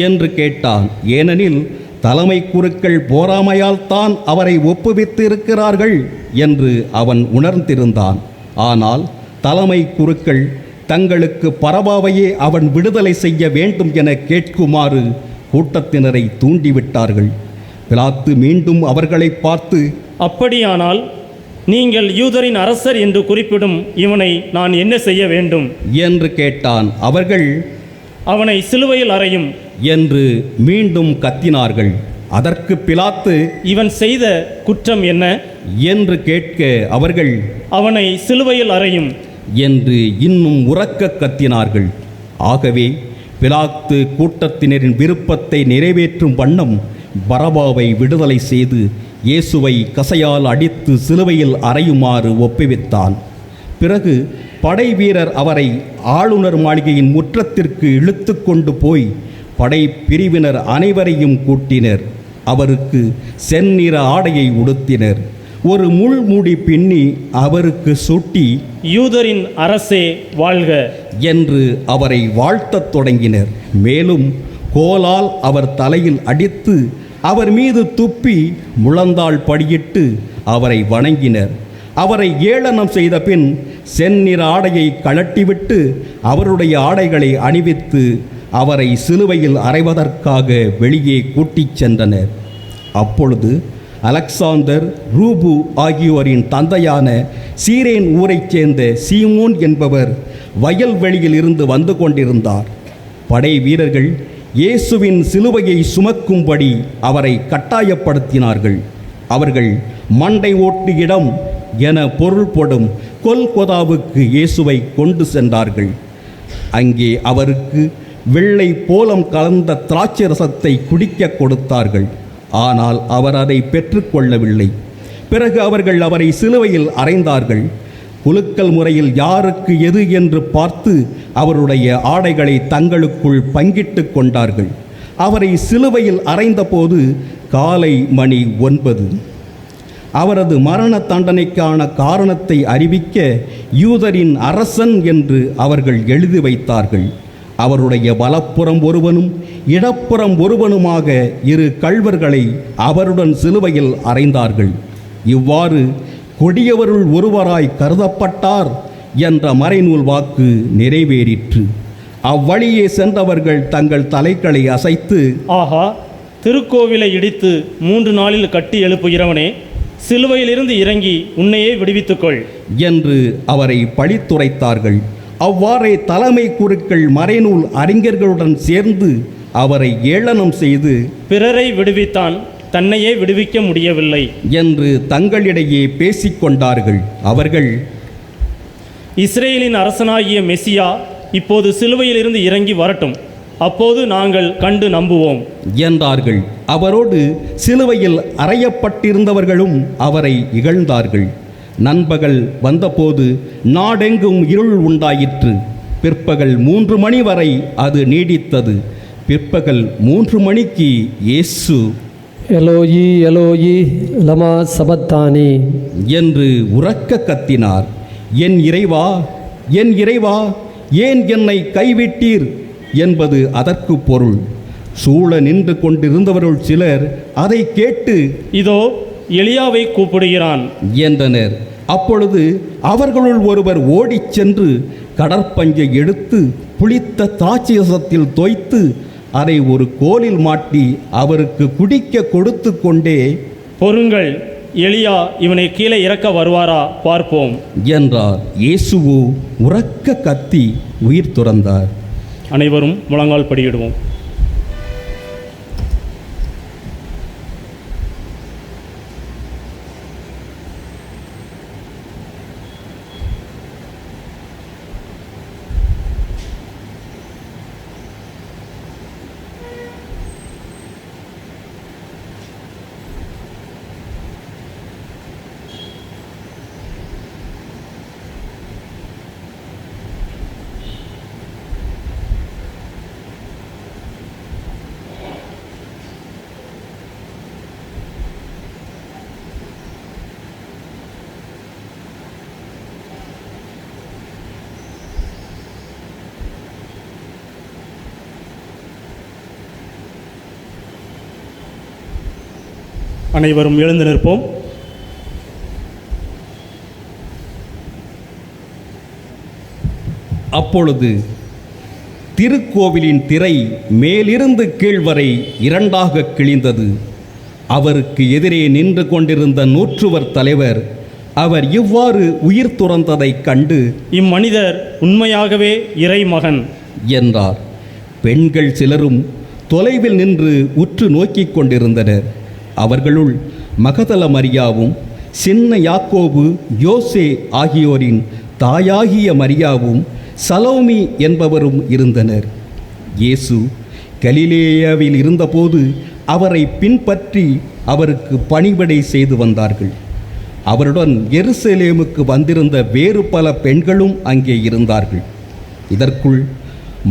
என்று கேட்டான். ஏனெனில் தலைமை குருக்கள் போராமையால் தான் அவரை ஒப்புவித்து இருக்கிறார்கள் என்று அவன் உணர்ந்திருந்தான். ஆனால் தலைமை குருக்கள் தங்களுக்கு பரபாவையே அவன் விடுதலை செய்ய வேண்டும் என கேட்குமாறு கூட்டத்தினரை தூண்டிவிட்டார்கள். பிலாத்து மீண்டும் அவர்களை பார்த்து, அப்படியானால் நீங்கள் யூதரின் அரசர் என்று குறிப்பிடும் இவனை நான் என்ன செய்ய வேண்டும் என்று கேட்டான். அவர்கள், அவனை சிலுவையில் அறையும் என்று மீண்டும் கத்தினார்கள். அதற்கு பிலாத்து, இவன் செய்த குற்றம் என்ன என்று கேட்க அவர்கள், அவனை சிலுவையில் அறையும் என்று இன்னும் உரக்க கத்தினார்கள். ஆகவே பிலாத்து கூட்டத்தினரின் விருப்பத்தை நிறைவேற்றும் வண்ணம் பரபாவை விடுதலை செய்து இயேசுவை கசையால் அடித்து சிலுவையில் அறையுமாறு ஒப்புவித்தான். பிறகு படை வீரர் அவரை ஆளுநர் மாளிகையின் முற்றத்திற்கு இழுத்து கொண்டு போய் படை பிரிவினர் அனைவரையும் கூட்டினர். அவருக்கு செந்நிற ஆடையை உடுத்தினர். ஒரு முள்மூடி பின்னி அவருக்கு சூட்டி, யூதரின் அரசே வாழ்க என்று அவரை வாழ்த்தத் தொடங்கினர். மேலும் கோலால் அவர் தலையில் அடித்து அவர் மீது துப்பி முழந்தாள் படியிட்டு அவரை வணங்கினர். அவரை ஏளனம் செய்த பின் செந்நிற ஆடையை கழட்டிவிட்டு அவருடைய ஆடைகளை அணிவித்து அவரை சிலுவையில் அறைவதற்காக வெளியே கூட்டிச் சென்றனர். அப்பொழுது அலெக்சாந்தர், ரூபு ஆகியோரின் தந்தையான சீரேன் ஊரைச் சேர்ந்த சீமோன் என்பவர் வயல்வெளியில் இருந்து வந்து கொண்டிருந்தார். படை வீரர்கள் இயேசுவின் சிலுவையை சுமக்கும்படி அவரை கட்டாயப்படுத்தினார்கள். அவர்கள் மண்டை ஓட்டு இடம் என பொருள்படும் கொல்கொதாவுக்கு இயேசுவை கொண்டு சென்றார்கள். அங்கே அவருக்கு வெள்ளை போலம் கலந்த திராட்சை ரசத்தை குடிக்க கொடுத்தார்கள். ஆனால் அவர் அதை பெற்றுக்கொள்ளவில்லை. பிறகு அவர்கள் அவரை சிலுவையில் அறைந்தார்கள். குலுக்கல் முறையில் யாருக்கு எது என்று பார்த்து அவருடைய ஆடைகளை தங்களுக்குள் பங்கிட்டு கொண்டார்கள். அவரை சிலுவையில் அறைந்தபோது காலை மணி 9. அவரது மரண தண்டனைக்கான காரணத்தை அறிவிக்க யூதரின் அரசன் என்று அவர்கள் எழுதி வைத்தார்கள். அவருடைய வலப்புறம் ஒருவனும் இடப்புறம் ஒருவனுமாக 2 கள்வர்களை அவருடன் சிலுவையில் அறைந்தார்கள். இவ்வாறு கொடியவருள் ஒருவராய் கருதப்பட்டார் என்ற மறைநூல் வாக்கு நிறைவேறிற்று. அவ்வழியே சென்றவர்கள் தங்கள் தலைகளை அசைத்து, ஆஹா, திருக்கோவிலை இடித்து 3 நாளில் கட்டி எழுப்புகிறவனே, சிலுவையிலிருந்து இறங்கி உன்னையே விடுவித்துக்கொள் என்று அவரை பழித்துரைத்தார்கள். அவ்வாறே தலைமை குருக்கள் மறைநூல் அறிஞர்களுடன் சேர்ந்து அவரை ஏளனம் செய்து, பிறரை விடுவித்தான், தன்னையே விடுவிக்க முடியவில்லை என்று தங்களிடையே பேசிக்கொண்டார்கள். அவர்கள், இஸ்ரேலின் அரசனாகிய மெசியா இப்போது சிலுவையிலிருந்து இறங்கி வரட்டும், அப்போது நாங்கள் கண்டு நம்புவோம் என்றார்கள். அவரோடு சிலுவையில் அறையப்பட்டிருந்தவர்களும் அவரை இகழ்ந்தார்கள். நண்பகல் வந்தபோது நாடெங்கும் இருள் உண்டாயிற்று. பிற்பகல் 3 மணி வரை அது நீடித்தது. பிற்பகல் 3 மணிக்கு இயேசு, எலோயி எலோயி லமா சபத்தானி என்று உரக்க கத்தினார். என் இறைவா, என் இறைவா, ஏன் என்னை கைவிட்டீர் என்பது அதற்கு பொருள். சூழ நின்று கொண்டிருந்தவர்கள் சிலர் அதை கேட்டு, இதோ எலியாவை கூப்பிடுகிறான் என்றனர். அப்பொழுது அவர்களுள் ஒருவர் ஓடிச் சென்று கடற்பஞ்சை எடுத்து புளித்த திராட்சைரசத்தில் தோய்த்து அதை ஒரு கோலில் மாட்டி அவருக்கு குடிக்க கொடுத்து கொண்டே, பொறுங்கள், எலியா இவனை கீழே இறக்க வருவாரா பார்ப்போம் என்றார். இயேசுவோ உரக்க கத்தி உயிர் துறந்தார். அனைவரும் முழங்கால் படியிடுவோம். அனைவரும் எழுந்து நிற்போம். அப்பொழுது திருக்கோவிலின் திரை மேலிருந்து கீழ் வரை இரண்டாக கிழிந்தது. அவருக்கு எதிரே நின்று கொண்டிருந்த நூற்றுவர் தலைவர் அவர் இவ்வாறு உயிர் துறந்ததைக் கண்டு, இம்மனிதர் உண்மையாகவே இறைமகன் என்றார். பெண்கள் சிலரும் தொலைவில் நின்று உற்று நோக்கிக் கொண்டிருந்தனர். அவர்களுள் மகதல மரியாவும் சின்ன யாக்கோபு யோசே ஆகியோரின் தாயாகிய மரியாவும் சலோமி என்பவரும் இருந்தனர். இயேசு கலிலேயாவில் இருந்தபோது அவரை பின்பற்றி அவருக்கு பணிவிடை செய்து வந்தார்கள். அவருடன் எருசலேமுக்கு வந்திருந்த வேறு பல பெண்களும் அங்கே இருந்தார்கள். இதற்குள்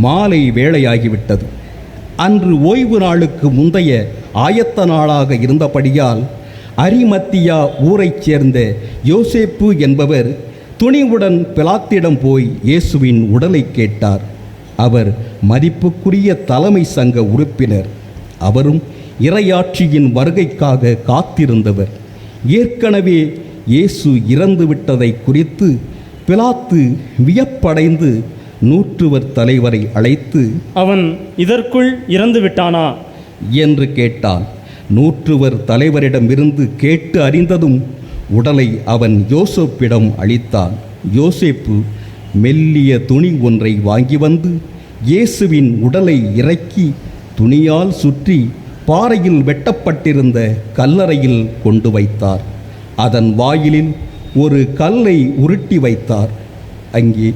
மாலை வேளையாகிவிட்டது. அன்று ஓய்வு நாளுக்கு முந்தைய ஆயத்த நாளாக இருந்தபடியால் அரிமத்தியா ஊரைச் சேர்ந்த யோசேப்பு என்பவர் துணிவுடன் பிலாத்திடம் போய் இயேசுவின் உடலை கேட்டார். அவர் மதிப்புக்குரிய தலைமை சங்க உறுப்பினர். அவரும் இறையாட்சியின் வருகைக்காக காத்திருந்தவர். ஏற்கனவே இயேசு இறந்து விட்டதை குறித்து பிலாத்து வியப்படைந்து நூற்றுவர் தலைவரை அழைத்து, அவன் இதற்குள் இறந்து விட்டானா என்று கேட்டான். நூற்றுவர் தலைவரிடமிருந்து கேட்டு அறிந்ததும் உடலை அவன் யோசேப்பிடம் அளித்தான். யோசேப்பு மெல்லிய துணி ஒன்றை வாங்கி வந்து இயேசுவின் உடலை இறக்கி துணியால் சுற்றி பாறையில் வெட்டப்பட்டிருந்த கல்லறையில் கொண்டு வைத்தார். அதன் வாயிலில் ஒரு கல்லை உருட்டி வைத்தார். அங்கே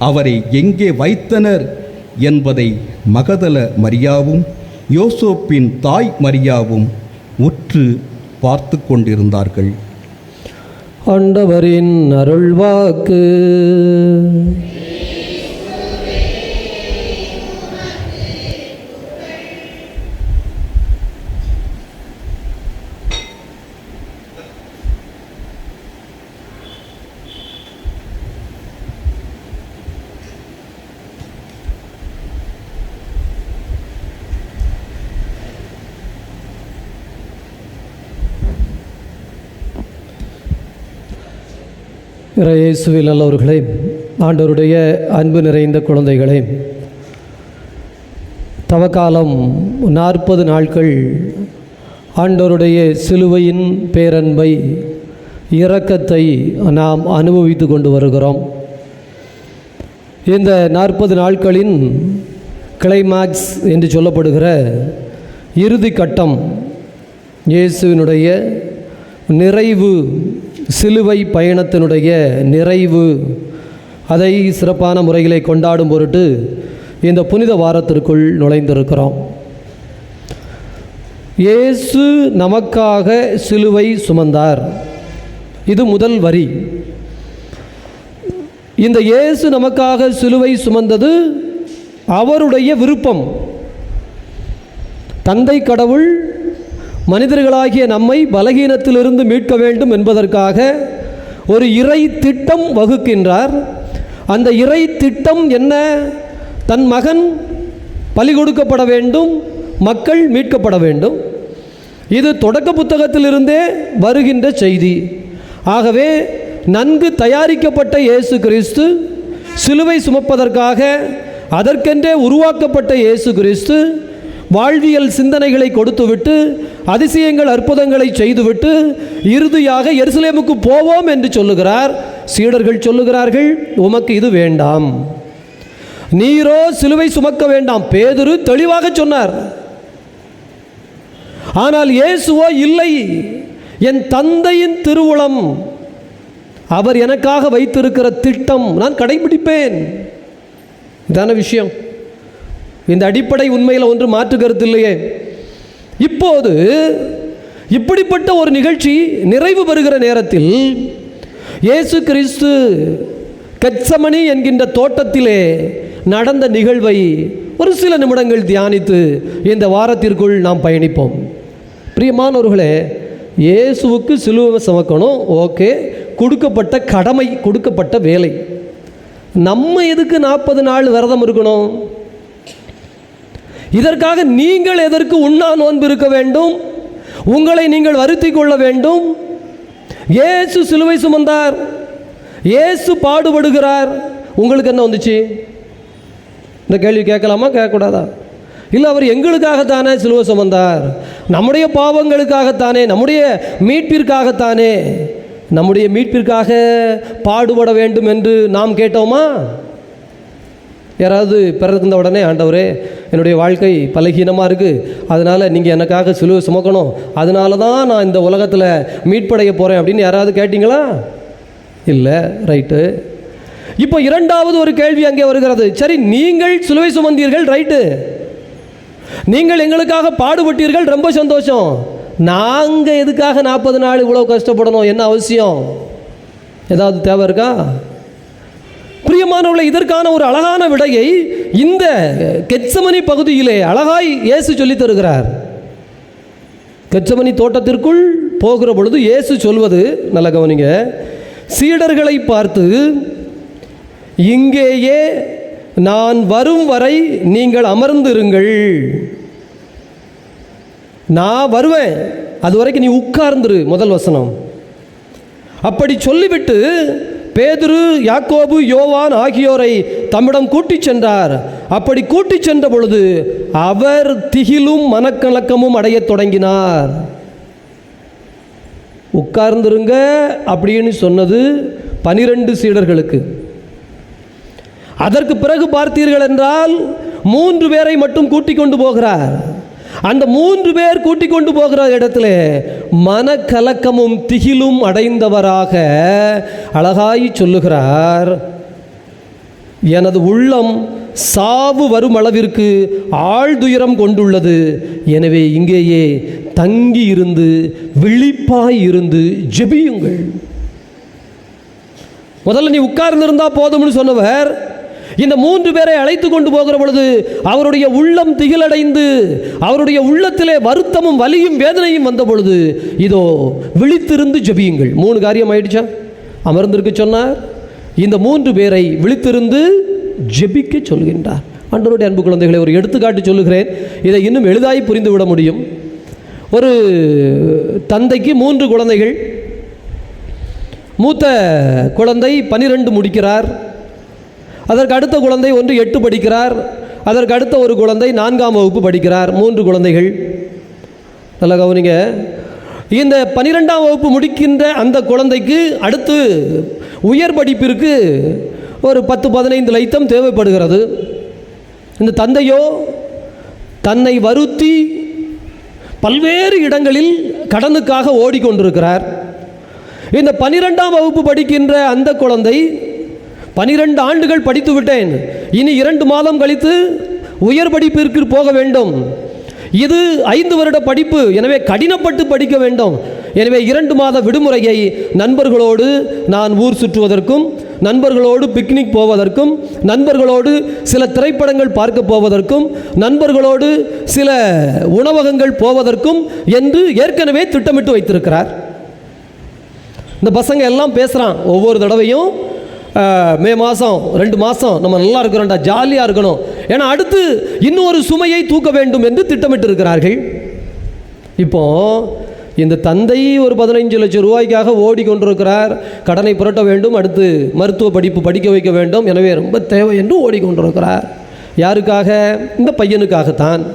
அவரை எங்கே வைத்தனர் என்பதை மகதல மரியாவும் யோசேப்பின் தாய் மரியாவும் உற்று பார்த்து கொண்டிருந்தார்கள். ஆண்டவரின் அருள்வாக்கு. இயேசுவில் நல்லவர்களே, ஆண்டவருடைய அன்பு நிறைந்த குழந்தைகளே, தவக்காலம் 40 நாட்கள் ஆண்டவருடைய சிலுவையின் பேரன்பை, இரக்கத்தை நாம் அனுபவித்து கொண்டு வருகிறோம். இந்த 40 நாட்களின் கிளைமாக்ஸ் என்று சொல்லப்படுகிற இறுதி கட்டம், இயேசுவினுடைய நிறைவு, சிலுவை பயணத்தினுடைய நிறைவு, அதை சிறப்பான முறைகளை கொண்டாடும் பொருட்டு இந்த புனித வாரத்திற்குள் நுழைந்திருக்கிறோம். இயேசு நமக்காக சிலுவை சுமந்தார். இது முதல் வரி. இந்த இயேசு நமக்காக சிலுவை சுமந்தது அவருடைய விருப்பம். தந்தை கடவுள் மனிதர்களாகிய நம்மை பலகீனத்திலிருந்து மீட்க வேண்டும் என்பதற்காக ஒரு இறை திட்டம் வகுக்கின்றார். அந்த இறை திட்டம் என்ன? தன் மகன் பலி கொடுக்கப்பட வேண்டும், மக்கள் மீட்கப்பட வேண்டும். இது தொடக்க புத்தகத்திலிருந்தே வருகின்ற செய்தி. ஆகவே நன்கு தயாரிக்கப்பட்ட இயேசு கிறிஸ்து, சிலுவை சுமப்பதற்காக அதற்கென்றே உருவாக்கப்பட்ட இயேசு கிறிஸ்து வாழ்வியல் சிந்தனைகளை கொடுத்துவிட்டு, அதிசயங்கள் அற்புதங்களை செய்துவிட்டு இறுதியாக எருசலேமுக்கு போவோம் என்று சொல்லுகிறார். சீடர்கள் சொல்லுகிறார்கள், உமக்கு இது வேண்டாம், நீரோ சிலுவை சுமக்க வேண்டாம். பேதுரு தெளிவாக சொன்னார். ஆனால் இயேசுவோ இல்லை, என் தந்தையின் திருவுளம், அவர் எனக்காக வைத்திருக்கிற திட்டம் நான் கடைபிடிப்பேன். இதான விஷயம். இந்த அடிப்படை உண்மையில் ஒன்று மாற்று கருத்து இல்லையே. இப்போது இப்படிப்பட்ட ஒரு நிகழ்ச்சி நிறைவு பெறுகிற நேரத்தில் இயேசு கிறிஸ்து கெத்சமனி என்கின்ற தோட்டத்திலே நடந்த நிகழ்வை ஒரு சில நிமிடங்கள் தியானித்து இந்த வாரத்திற்குள் நாம் பயணிப்போம். பிரியமானவர்களே, இயேசுவுக்கு சிலுவை சுமக்கணும், ஓகே, கொடுக்கப்பட்ட கடமை, கொடுக்கப்பட்ட வேலை. நம்ம எதுக்கு 40 நாள் விரதம் இருக்கணும்? இதற்காக நீங்கள் எதற்கு உண்ணா நோன்பு இருக்க வேண்டும்? உங்களை நீங்கள் வருத்தி கொள்ள வேண்டும். இயேசு சிலுவை சுமந்தார், இயேசு பாடுபடுகிறார். உங்களுக்கு என்ன வந்துச்சு? இந்த கேள்வி கேட்கலாமா, கேட்கக்கூடாதா? இல்லை, அவர் எங்களுக்காகத்தானே சிலுவை சுமந்தார், நம்முடைய பாவங்களுக்காகத்தானே, நம்முடைய மீட்பிற்காகத்தானே, நம்முடைய மீட்பிற்காக பாடுபட வேண்டும் என்று நாம் கேட்டோமா? யாராவது பிறந்த உடனே, ஆண்டவரே என்னுடைய வாழ்க்கை பலகீனமாக இருக்குது, அதனால் நீங்கள் எனக்காக சிலுவை சுமக்கணும், அதனால தான் நான் இந்த உலகத்தில் மீட்படைய போகிறேன் அப்படின்னு யாராவது கேட்டிங்களா? இல்லை. ரைட்டு. இப்போ இரண்டாவது ஒரு கேள்வி அங்கே வருகிறது. சரி, நீங்கள் சிலுவை சுமந்தீர்கள், ரைட்டு, நீங்கள் எங்களுக்காக பாடுபட்டீர்கள், ரொம்ப சந்தோஷம். நாங்கள் எதுக்காக 40 நாள் இவ்வளோ கஷ்டப்படணும்? என்ன அவசியம்? ஏதாவது தேவை இருக்கா? பிரியமானவர்களே, இதற்கான ஒரு அழகான விடையை இந்த கெத்சமனி பகுதியிலே அழகாய் இயேசு சொல்லித் தருகிறார். கெத்சமனி தோட்டத்திற்குள் போகிற பொழுது இயேசு சொல்வது, நல்ல கவனிங்க, சீடர்களை பார்த்து, இங்கேயே நான் வரும் வரை நீங்கள் அமர்ந்திருங்கள், நான் வருவேன், அது வரைக்கும் நீ உட்கார்ந்துரு. முதல் வசனம். அப்படி சொல்லிவிட்டு பேதுரு, யாக்கோபு, யோவான் ஆகியோரை தம்மிடம் கூட்டிச் சென்றார். அப்படி கூட்டிச் சென்ற பொழுது அவர் திகிலும் மனக்கலக்கமும் அடையத் தொடங்கினார். உட்கார்ந்துருங்க அப்படின்னு சொன்னது 12 சீடர்களுக்கு. அதற்கு பிறகு பார்த்தீர்கள் என்றால் 3 பேரை மட்டும் கூட்டிக் கொண்டு போகிறார். அந்த 3 பேர் கூட்டிக் கொண்டு போகிற இடத்துல மனக்கலக்கமும் திகிலும் அடைந்தவராக அழகாய் சொல்லுகிறார், எனது உள்ளம் சாவு வரும் அளவிற்கு ஆழ்துயரம் கொண்டுள்ளது, எனவே இங்கேயே தங்கி இருந்து விழிப்பாய் இருந்து ஜெபியுங்கள். முதல்ல நீ உட்கார்ந்திருந்தா போதும்னு சொன்னவர் இந்த 3 பேரை அழைத்து கொண்டு போகிற பொழுது அவருடைய உள்ளம் திகிலடைந்து அவருடைய உள்ளத்திலே வருத்தமும் வலியும் வேதனையும் வந்த பொழுது, இதோ விழித்திருந்து ஜெபியுங்கள். 3 காரியம் ஆயிடுச்சா? அமர்ந்திருக்க சொன்னார், இந்த 3 பேரை விழித்திருந்து ஜெபிக்க சொல்கின்றார். ஆண்டவருடைய அன்பு குழந்தைகளை, ஒரு எடுத்துக்காட்டு சொல்லுகிறேன், இதை இன்னும் எளிதாய் புரிந்துவிட முடியும். ஒரு தந்தைக்கு 3 குழந்தைகள். மூத்த குழந்தை 12 முடிக்கிறார். அதற்கு அடுத்த குழந்தை 8 படிக்கிறார். அதற்கு அடுத்த ஒரு குழந்தை 4ஆம் வகுப்பு படிக்கிறார். 3 குழந்தைகள். நல்லா கவனிங்க. இந்த 12ஆம் வகுப்பு முடிக்கின்ற அந்த குழந்தைக்கு அடுத்து உயர் படிப்பிற்கு ஒரு 10-15 லட்சம் தேவைப்படுகிறது. இந்த தந்தையோ தன்னை வருத்தி பல்வேறு இடங்களில் கடனுக்காக ஓடிக்கொண்டிருக்கிறார். இந்த 12ஆம் வகுப்பு படிக்கின்ற அந்த குழந்தை, 12 ஆண்டுகள் படித்து விட்டேன், இனி 2 மாதம் கழித்து உயர் படிப்பிற்கு போக வேண்டும், இது 5 வருட படிப்பு, எனவே கடினப்பட்டு படிக்க வேண்டும், எனவே 2 மாத விடுமுறையை நண்பர்களோடு நான் ஊர் சுற்றுவதற்கும், நண்பர்களோடு பிக்னிக் போவதற்கும், நண்பர்களோடு சில திரைப்படங்கள் பார்க்க போவதற்கும், நண்பர்களோடு சில உணவகங்கள் போவதற்கும் என்று ஏற்கனவே திட்டமிட்டு வைத்திருக்கிறார். இந்த பசங்க எல்லாம் பேசுகிறான் ஒவ்வொரு தடவையும், மே மாதம் 2 மாதம் நம்ம நல்லா இருக்கிறோம்டா, ஜாலியாக இருக்கணும், ஏன்னா அடுத்து இன்னொரு சுமையை தூக்க வேண்டும் என்று திட்டமிட்டு இருக்கிறார்கள். இப்போ இந்த தந்தை ஒரு 15 லட்சம் ரூபாய்க்காக ஓடிக்கொண்டிருக்கிறார், கடனை புரட்ட வேண்டும், அடுத்து மருத்துவ படிப்பு படிக்க வைக்க வேண்டும், எனவே ரொம்ப தேவை என்று ஓடிக்கொண்டிருக்கிறார். யாருக்காக? இந்த பையனுக்காகத்தான்.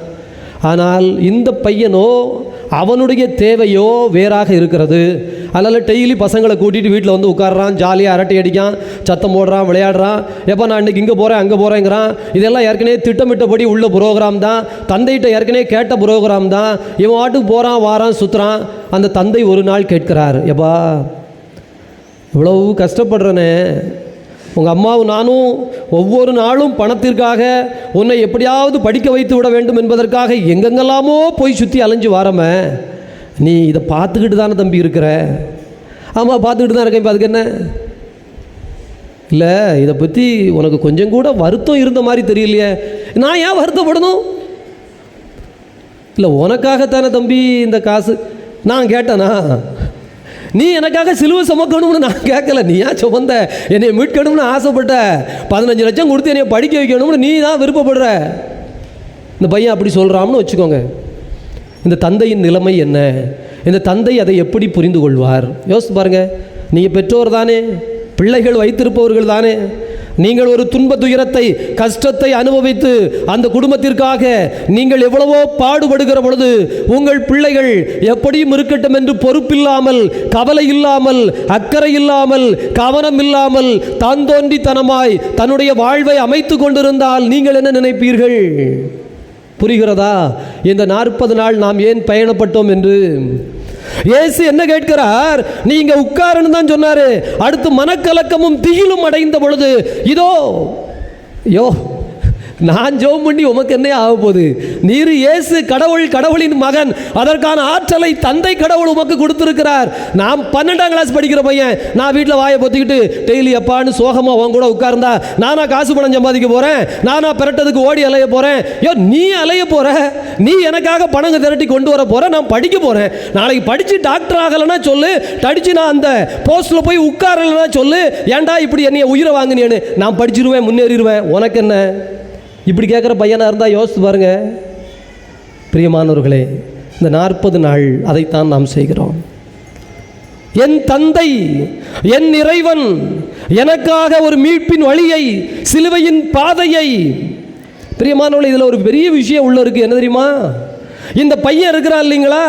ஆனால் இந்த பையனோ அவனுடைய தேவையோ வேறாக இருக்கிறது. அதனால் டெய்லி பசங்களை கூட்டிகிட்டு வீட்டில் வந்து உட்காடுறான், ஜாலியாக அரட்டை அடிக்கான், சத்தம் போடுறான், விளையாடுறான். எப்போ நான் இன்றைக்கி இங்கே போகிறேன் அங்கே போகிறேங்கிறான். இதெல்லாம் ஏற்கனவே திட்டமிட்டபடி உள்ள புரோகிராம் தான், தந்தைகிட்ட ஏற்கனவே கேட்ட புரோகிராம் தான். இவன் வாட்டுக்கு போகிறான், வாரான், சுற்றுறான். அந்த தந்தை ஒரு நாள் கேட்கிறார், எப்பா இவ்வளவு கஷ்டப்படுறனே, உங்கள் அம்மாவும் நானும் ஒவ்வொரு நாளும் பணத்திற்காக உன்னை எப்படியாவது படிக்க வைத்து விட வேண்டும் என்பதற்காக எங்கெங்கெல்லாமோ போய் சுற்றி அலைஞ்சு வாரமே, நீ இதை பார்த்துக்கிட்டு தானே தம்பி இருக்கிற? ஆமாம் பார்த்துக்கிட்டு தான் இருக்கேன், இப்போ அதுக்கு என்ன? இல்லை, இதை பற்றி உனக்கு கொஞ்சம் கூட வருத்தம் இருந்த மாதிரி தெரியலையே. நான் ஏன் வருத்தப்படணும்? இல்லை, உனக்காகத்தானே தம்பி இந்த காசு. நான் கேட்டேனா? நீ எனக்காக சிலுவை சுமக்கணும்னு நான் கேட்கல, நீ ஏன் சுமந்த? என்னை மீட்கணும்னு ஆசைப்பட்ட, 15 லட்சம் கொடுத்து என்னை படிக்க வைக்கணும்னு நீ தான் விருப்பப்படுற. இந்த பையன் அப்படி சொல்கிறான்னு வச்சுக்கோங்க. இந்த தந்தையின் நிலைமை என்ன? இந்த தந்தை அதை எப்படி புரிந்து கொள்வார்? யோசித்து பாருங்கள். நீங்கள் பெற்றோர் தானே, பிள்ளைகள் வைத்திருப்பவர்கள் தானே. நீங்கள் ஒரு துன்ப துயரத்தை, கஷ்டத்தை அனுபவித்து அந்த குடும்பத்திற்காக நீங்கள் எவ்வளவோ பாடுபடுகிற பொழுது உங்கள் பிள்ளைகள் எப்படியும் இருக்கட்டும் என்று பொறுப்பில்லாமல், கவலை இல்லாமல், அக்கறை இல்லாமல், கவனம் இல்லாமல் தான் தோன்றித்தனமாய் தன்னுடைய வாழ்வை அமைத்து கொண்டிருந்தால் நீங்கள் என்ன நினைப்பீர்கள்? புரிகிறதா? இந்த 40 நாள் நாம் ஏன் பயணப்பட்டோம் என்று. இயேசு என்ன கேட்கிறார்? நீங்க உட்காருன்னு தான் சொன்னாரு. அடுத்து மனக்கலக்கமும் திகிலும் அடைந்த பொழுது இதோ நான் ஜெபம் பண்ணி உமக்கு என்ன ஆக போகுது? நீர் இயேசு கடவுள், கடவுளின் மகன். அதற்கான ஆற்றலை தந்தை கடவுள் உமக்கு கொடுத்துருக்கிறார். நான் 12ஆம் கிளாஸ் படிக்கிற பையன், நான் வீட்டில் வாயை பொத்திக்கிட்டு டெய்லி எப்பான்னு சோகமாக உன் கூட உட்கார்ந்தா நானா காசு பணம் சம்பாதிக்க போகிறேன்? நானா பெரட்டதுக்கு ஓடி அலைய போகிறேன்? நீ அலைய போகிற, நீ எனக்காக பணங்க திரட்டி கொண்டு வர போகிற, நான் படிக்க போகிறேன். நாளைக்கு படித்து டாக்டர் ஆகலைன்னா சொல்லு, படித்து நான் அந்த போஸ்ட்டில் போய் உட்காரலைன்னா சொல்லு, ஏன்டா இப்படி என்னைய உயிரை வாங்கினேன்னு. நான் படிச்சிருவேன், முன்னேறிடுவேன், உனக்கு என்ன? இப்படி கேட்குற பையனாக இருந்தால் யோசித்து பாருங்க. பிரியமானவர்களே, இந்த 40 நாள் அதைத்தான் நாம் செய்கிறோம். என் தந்தை, என் இறைவன் எனக்காக ஒரு மீட்பின் வழியை, சிலுவையின் பாதையை. பிரியமானவர்களே, இதில் ஒரு பெரிய விஷயம் உள்ள இருக்குது. என்ன தெரியுமா? இந்த பையன் இருக்கிறான் இல்லைங்களா,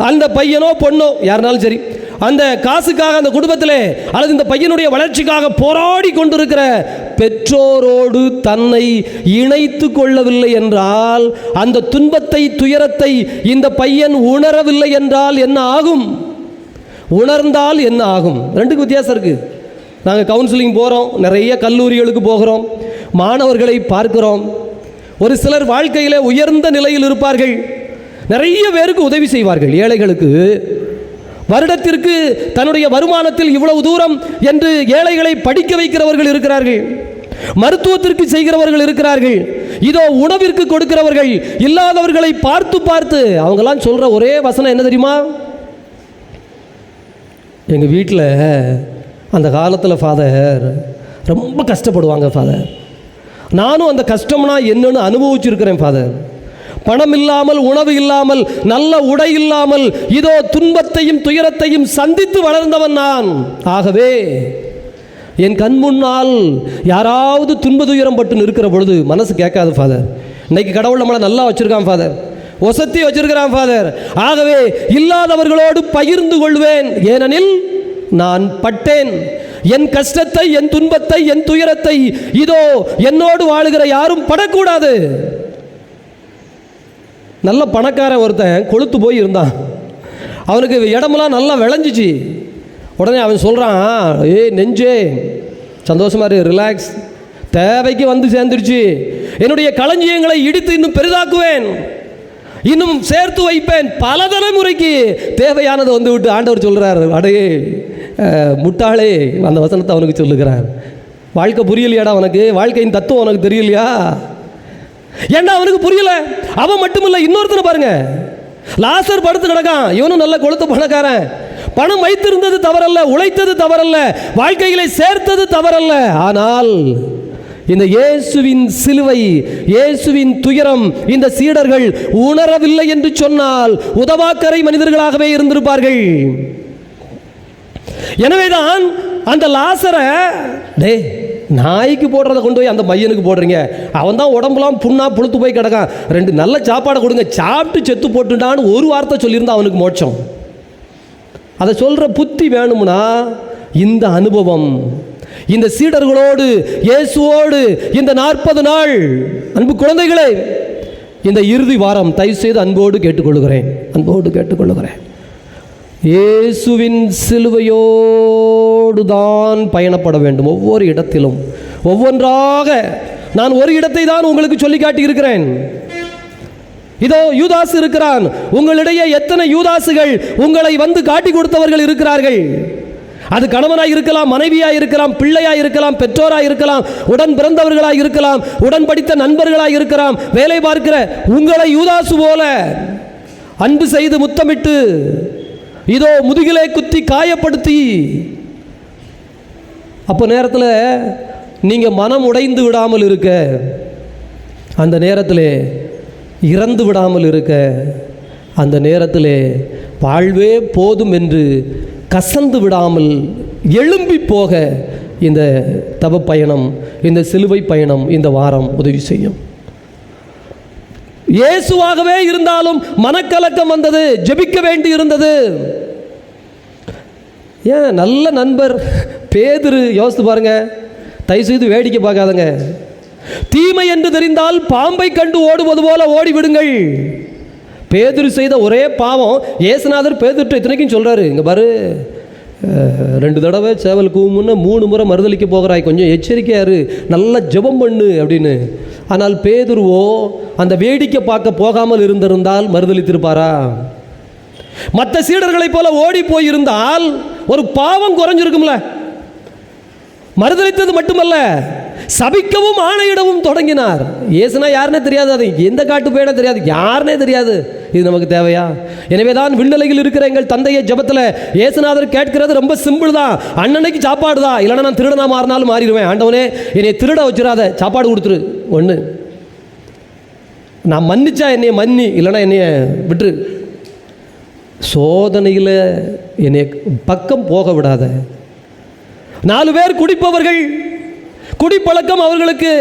அந்த பையனோ பொண்ணோ யாருனாலும் சரி, அந்த காசுக்காக அந்த குடும்பத்திலே அல்லது இந்த பையனுடைய வளர்ச்சிக்காக போராடி கொண்டிருக்கிற பெற்றோரோடு தன்னை இணைத்து கொள்ளவில்லை என்றால், அந்த துன்பத்தை, துயரத்தை இந்த பையன் உணரவில்லை என்றால் என்ன ஆகும்? உணர்ந்தால் என்ன ஆகும்? ரெண்டுக்கு வித்தியாசம் இருக்குது. நாங்கள் கவுன்சிலிங் போகிறோம், நிறைய கல்லூரிகளுக்கு போகிறோம், மாணவர்களை பார்க்கிறோம். ஒரு சிலர் வாழ்க்கையில் உயர்ந்த நிலையில் இருப்பார்கள், நிறைய பேருக்கு உதவி செய்வார்கள். ஏழைகளுக்கு வருடத்திற்கு தன்னுடைய வருமானத்தில் இவ்வளவு தூரம் என்று ஏழைகளை படிக்க வைக்கிறவர்கள் இருக்கிறார்கள், மருத்துவத்திற்கு செய்கிறவர்கள் இருக்கிறார்கள், இதோ உணவிற்கு கொடுக்கிறவர்கள், இல்லாதவர்களை பார்த்து பார்த்து. அவங்கெல்லாம் சொல்கிற ஒரே வசனம் என்ன தெரியுமா? எங்கள் வீட்டில் அந்த காலத்தில் ஃபாதர் ரொம்ப கஷ்டப்படுவாங்க ஃபாதர், நானும் அந்த கஷ்டம்னா என்னன்னு அனுபவிச்சிருக்கிறேன் ஃபாதர். பணம் இல்லாமல், உணவு இல்லாமல், நல்ல உடை இல்லாமல், இதோ துன்பத்தையும் துயரத்தையும் சந்தித்து வளர்ந்தவன் நான். ஆகவே என் கண் முன்னால் யாராவது துன்ப துயரம் பட்டு நிற்கிற பொழுது மனசு கேட்காது ஃபாதர். இன்னைக்கு கடவுள் நம்மளை நல்லா வச்சிருக்கான் ஃபாதர், ஒசத்தி வச்சிருக்கிறான் ஃபாதர். ஆகவே இல்லாதவர்களோடு பகிர்ந்து கொள்வேன், ஏனெனில் நான் பட்டேன். என் கஷ்டத்தை, என் துன்பத்தை, என் துயரத்தை இதோ என்னோடு வாழுகிற யாரும் படக்கூடாது. நல்ல பணக்காரன் ஒருத்தன் கொளுத்து போய் இருந்தான், அவனுக்கு இடமெல்லாம் நல்லா விளைஞ்சிச்சு. உடனே அவன் சொல்கிறான், ஏய் நெஞ்சே சந்தோஷமா இரு, ரிலாக்ஸ், தேவைக்கு வந்து சேர்ந்துருச்சு, என்னுடைய களஞ்சியங்களை இடித்து இன்னும் பெரிதாக்குவேன், இன்னும் சேர்த்து வைப்பேன், பல தலைமுறைக்கு தேவையானது வந்து விட்டு. ஆண்டவர் சொல்கிறார், அடையே முட்டாளே, அந்த வசனத்தை அவனுக்கு சொல்லுகிறார். வாழ்க்கை புரியலையாடா உனக்கு? வாழ்க்கையின் தத்துவம் உனக்கு தெரியலையா? ஏன்னா அவனுக்கு புரியல. அவன் மட்டுமில்லை, இன்னொருத்தனை பாருங்க, லாசர் படுத்து கிடக்கான், இவனும் நல்ல கொளுத்த பணக்காரன். பணம் வைத்திருந்தது தவறல்ல, உழைத்தது தவறல்ல, வாழ்க்கைகளை சேர்த்தது தவறல்ல. ஆனால் இந்த இயேசுவின் சிலுவை, இயேசுவின் துயரம் இந்த சீடர்கள் உணரவில்லை என்று சொன்னால் உதவாக்கரை மனிதர்களாகவே இருந்திருப்பார்கள். எனவேதான் அந்த லாசரை, டே நாய்க்கு போடுறதை கொண்டு போய் அந்த பையனுக்கு போடுறீங்க, அவன் தான் உடம்புலாம் புண்ணா புழுத்து போய் கிடக்கான், 2 நல்ல சாப்பாடை கொடுங்க, சாப்பிட்டு செத்து போட்டுட்டான்னு ஒரு வார்த்தை சொல்லியிருந்தா அவனுக்கு மோட்சம். அதை சொல்கிற புத்தி வேணும்னா இந்த அனுபவம், இந்த சீடர்களோடு இயேசுவோடு இந்த 40 நாள். அன்பு குழந்தைகளே, இந்த இறுதி வாரம் தயவு செய்து அன்போடு கேட்டுக்கொள்ளுகிறேன், இயேசுவின் சிலுவையோடு தான் பயணப்பட வேண்டும். ஒவ்வொரு இடத்திலும் ஒவ்வொன்றாக. நான் ஒரு இடத்தை தான் உங்களுக்கு சொல்லி காட்டியிருக்கிறேன். இதோ யூதாஸ் இருக்கிறான். உங்களிடையே எத்தனை யூதாசுகள் உங்களை வந்து காட்டி கொடுத்தவர்கள் இருக்கிறார்கள். அது கணவனாய் இருக்கலாம், மனைவியாய் இருக்கலாம், பிள்ளையாய் இருக்கலாம், பெற்றோராய் இருக்கலாம், உடன் பிறந்தவர்களாய் இருக்கலாம், உடன் படித்த நண்பர்களாய் இருக்கலாம், வேலை பார்க்கிற உங்களை யூதாசு போல அன்பு செய்து முத்தமிட்டு இதோ முதுகிலே குத்தி காயப்படுத்தி, அப்போ நேரத்தில் நீங்கள் மனம் உடைந்து விடாமல் இருக்க, அந்த நேரத்தில் இறந்து விடாமல் இருக்க, அந்த நேரத்திலே வாழ்வே போதும் என்று கசந்து விடாமல் எழும்பி போக இந்த தவ பயணம், இந்த சிலுவை பயணம் இந்த வாரம் உதவி செய்யும். இயேசுவாகவே இருந்தாலும் மனக்கலக்கம் வந்தது, ஜெபிக்க வேண்டி இருந்தது. ஏன் நல்ல நண்பர் பேதுரு, யோசித்து பாருங்க, தயவுசெய்து வேடிக்கை பார்க்காதங்க. தீமை என்று தெரிந்தால் பாம்பை கண்டு ஓடுவது போல ஓடிவிடுங்கள். பேதுரு செய்த ஒரே பாவம், இயேசுநாதர் பேதுருட்ட இத்தனைக்கும் சொல்றாரு, இங்க பாரு, 2 தடவை சேவல் கூமுன்னு 3 முறை மறுதளிக்க போகிறாய், கொஞ்சம் எச்சரிக்கையாரு, நல்லா ஜெபம் பண்ணு அப்படின்னு. ஆனால் பேதுருவோ அந்த வேடிக்கை பார்க்க போகாமல் இருந்திருந்தால் மறுதளித்திருப்பாரா? மற்ற சீடர்களைப் போல ஓடி போயிருந்தால் ஒரு பாவம் குறைஞ்சிருக்கும்ல. மறுதளித்தது மட்டுமல்ல, சபிக்கவும் ஆணையிடவும் தொடங்கினார். இயேசுனா யாருன்னே தெரியாது, அது எந்த காட்டு போயிட தெரியாது, யாருன்னே தெரியாது. இது நமக்கு தேவையா? எனவே தான் விண்ணுலகில் இருக்கிற எங்கள் தந்தையை ஜெபத்தில் இயேசுநாதர் கேட்கிறது ரொம்ப சிம்பிள் தான். அண்ணனைக்கு சாப்பாடு தான், இல்லைன்னா நான் திருடனா மாறினாலும் மாறிடுவேன். ஆண்டவனே என்னை திருட வச்சிடாத, சாப்பாடு கொடுத்துரு. ஒன்று, நான் மன்னிச்சா என்னைய மன்னி, இல்லைன்னா என்னைய விட்டுரு. சோதனையில் என்னை பக்கம் போக விடாத. 4 பேர் குடிப்பவர்கள், குடிப்பழக்கம் அவர்களுக்கு.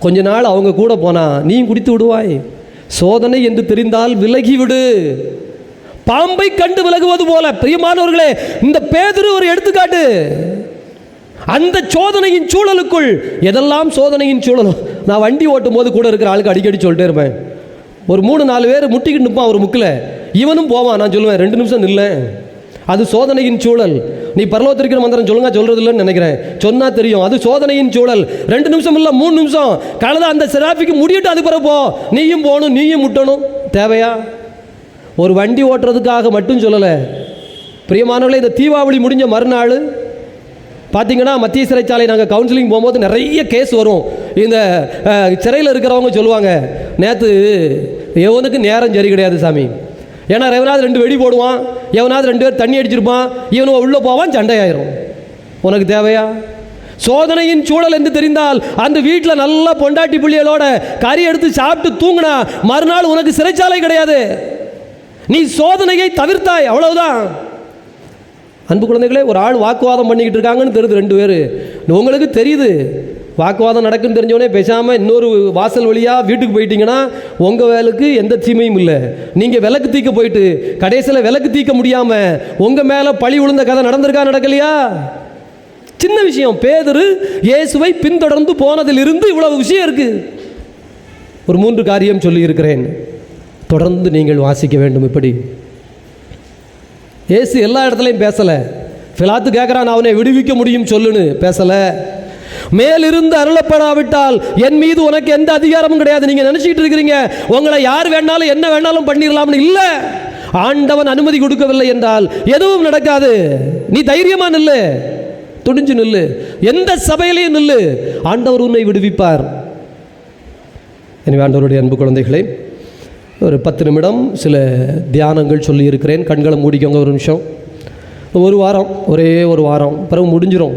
கொஞ்ச நாள் அவங்க கூட போனா நீயும் குடித்து விடுவாய். சோதனை என்று தெரிந்தால் விலகிவிடு, பாம்பை கண்டு விலகுவது போல. பிரியமானவர்களே, இந்த பேதுரு ஒரு எடுத்துக்காட்டு. அந்த சோதனையின் சூழலுக்குள், எதெல்லாம் சோதனையின் சூழலும், நான் வண்டி ஓட்டும் போது கூட இருக்கிற ஆளுக்கு அடிக்கடி சொல்லிட்டே இருப்பேன். ஒரு 3-4 பேர் முட்டிக்கிட்டு நிற்பான் ஒரு முக்கில், இவனும் போவான். நான் சொல்லுவேன், 2 நிமிஷம் நில்ல, அது சோதனையின் சூழல். நீ பரலோகத்திற்கிற மந்திரம் சொல்லுங்க, சொல்றது இல்லைன்னு நினைக்கிறேன், சொன்னா தெரியும். அது சோதனையின் சூழல். 2 நிமிஷம் இல்லை, 3 நிமிஷம் கழுத அந்த சிராஃபிக்கு முடியிட்டு அது பிறகு போ, நீயும் போகணும், நீயும் முட்டணும். தேவையா? ஒரு வண்டி ஓட்டுறதுக்காக மட்டும் சொல்லலை. பிரியமானவர்களே, இந்த தீபாவளி முடிஞ்ச மறுநாள் பார்த்தீங்கன்னா மத்திய சிறைச்சாலை நாங்கள் கவுன்சிலிங் போகும்போது நிறைய கேஸ் வரும். இந்த சிறையில் இருக்கிறவங்க சொல்லுவாங்க, நேற்று எவனுக்கு நேரம் சரி கிடையாது சாமி, ஏன்னா எவனாவது 2 வெடி போடுவான், எவனாவது 2 பேர் தண்ணி அடிச்சிருப்பான், இவனு உள்ளே போவான், சண்டையாயிரும். உனக்கு தேவையா? சோதனையின் சூழல் என்று தெரிந்தால் அந்த வீட்டில் நல்லா பொண்டாட்டி பிள்ளைகளோட கறி எடுத்து சாப்பிட்டு தூங்கினா மறுநாள் உனக்கு சிறைச்சாலை கிடையாது. நீ சோதனையை தவிர்த்தாய், அவ்வளவுதான். அன்பு குழந்தைகளே, ஒரு ஆள் வாக்குவாதம் பண்ணிக்கிட்டு இருக்காங்கன்னு தெரியுது, 2 பேர், உங்களுக்கு தெரியுது வாக்குவாதம் நடக்குன்னு தெரிஞ்சவொடனே பேசாமல் இன்னொரு வாசல் வழியாக வீட்டுக்கு போயிட்டீங்கன்னா உங்கள் வேலைக்கு எந்த தீமையும் இல்லை. நீங்கள் விளக்கு தீக்க போயிட்டு கடைசியில் விளக்கு தீக்க முடியாமல் உங்கள் மேலே பழி விழுந்த கதை நடந்திருக்கா, நடக்கலையா? சின்ன விஷயம். பேதுரு இயேசுவை பின்தொடர்ந்து போனதிலிருந்து இவ்வளவு விஷயம் இருக்குது. ஒரு 3 காரியம் சொல்லியிருக்கிறேன், தொடர்ந்து நீங்கள் வாசிக்க வேண்டும். இப்படி இயேசு எல்லா இடத்துலையும் பேசலை. பிலாத்து கேட்குறான், அவனை விடுவிக்க முடியும் சொல்லுன்னு, பேசலை. மேலிருந்து அருளப்படாவிட்டால் என் மீது உனக்கு எந்த அதிகாரமும் கிடையாது. நீங்க நினைச்சிட்டு இருக்கிறீங்க உங்களை யார் வேணாலும் என்ன வேணாலும் பண்ணிடலாம்னு. இல்ல, ஆண்டவன் அனுமதி கொடுக்கவில்லை என்றால் எதுவும் நடக்காது. நீ தைரியமா நில்லு, துணிஞ்சு நில்லு, எந்த சபையிலையும் நில்லு, ஆண்டவர் உன்னை விடுவிப்பார். எனவே ஆண்டவருடைய அன்பு குழந்தைகளை, ஒரு 10 நிமிடம் சில தியானங்கள் சொல்லி இருக்கிறேன். கண்களை மூடிக்கோங்க ஒரு நிமிஷம். ஒரு வாரம், ஒரே ஒரு வாரம், பிறகு முடிஞ்சிடும்.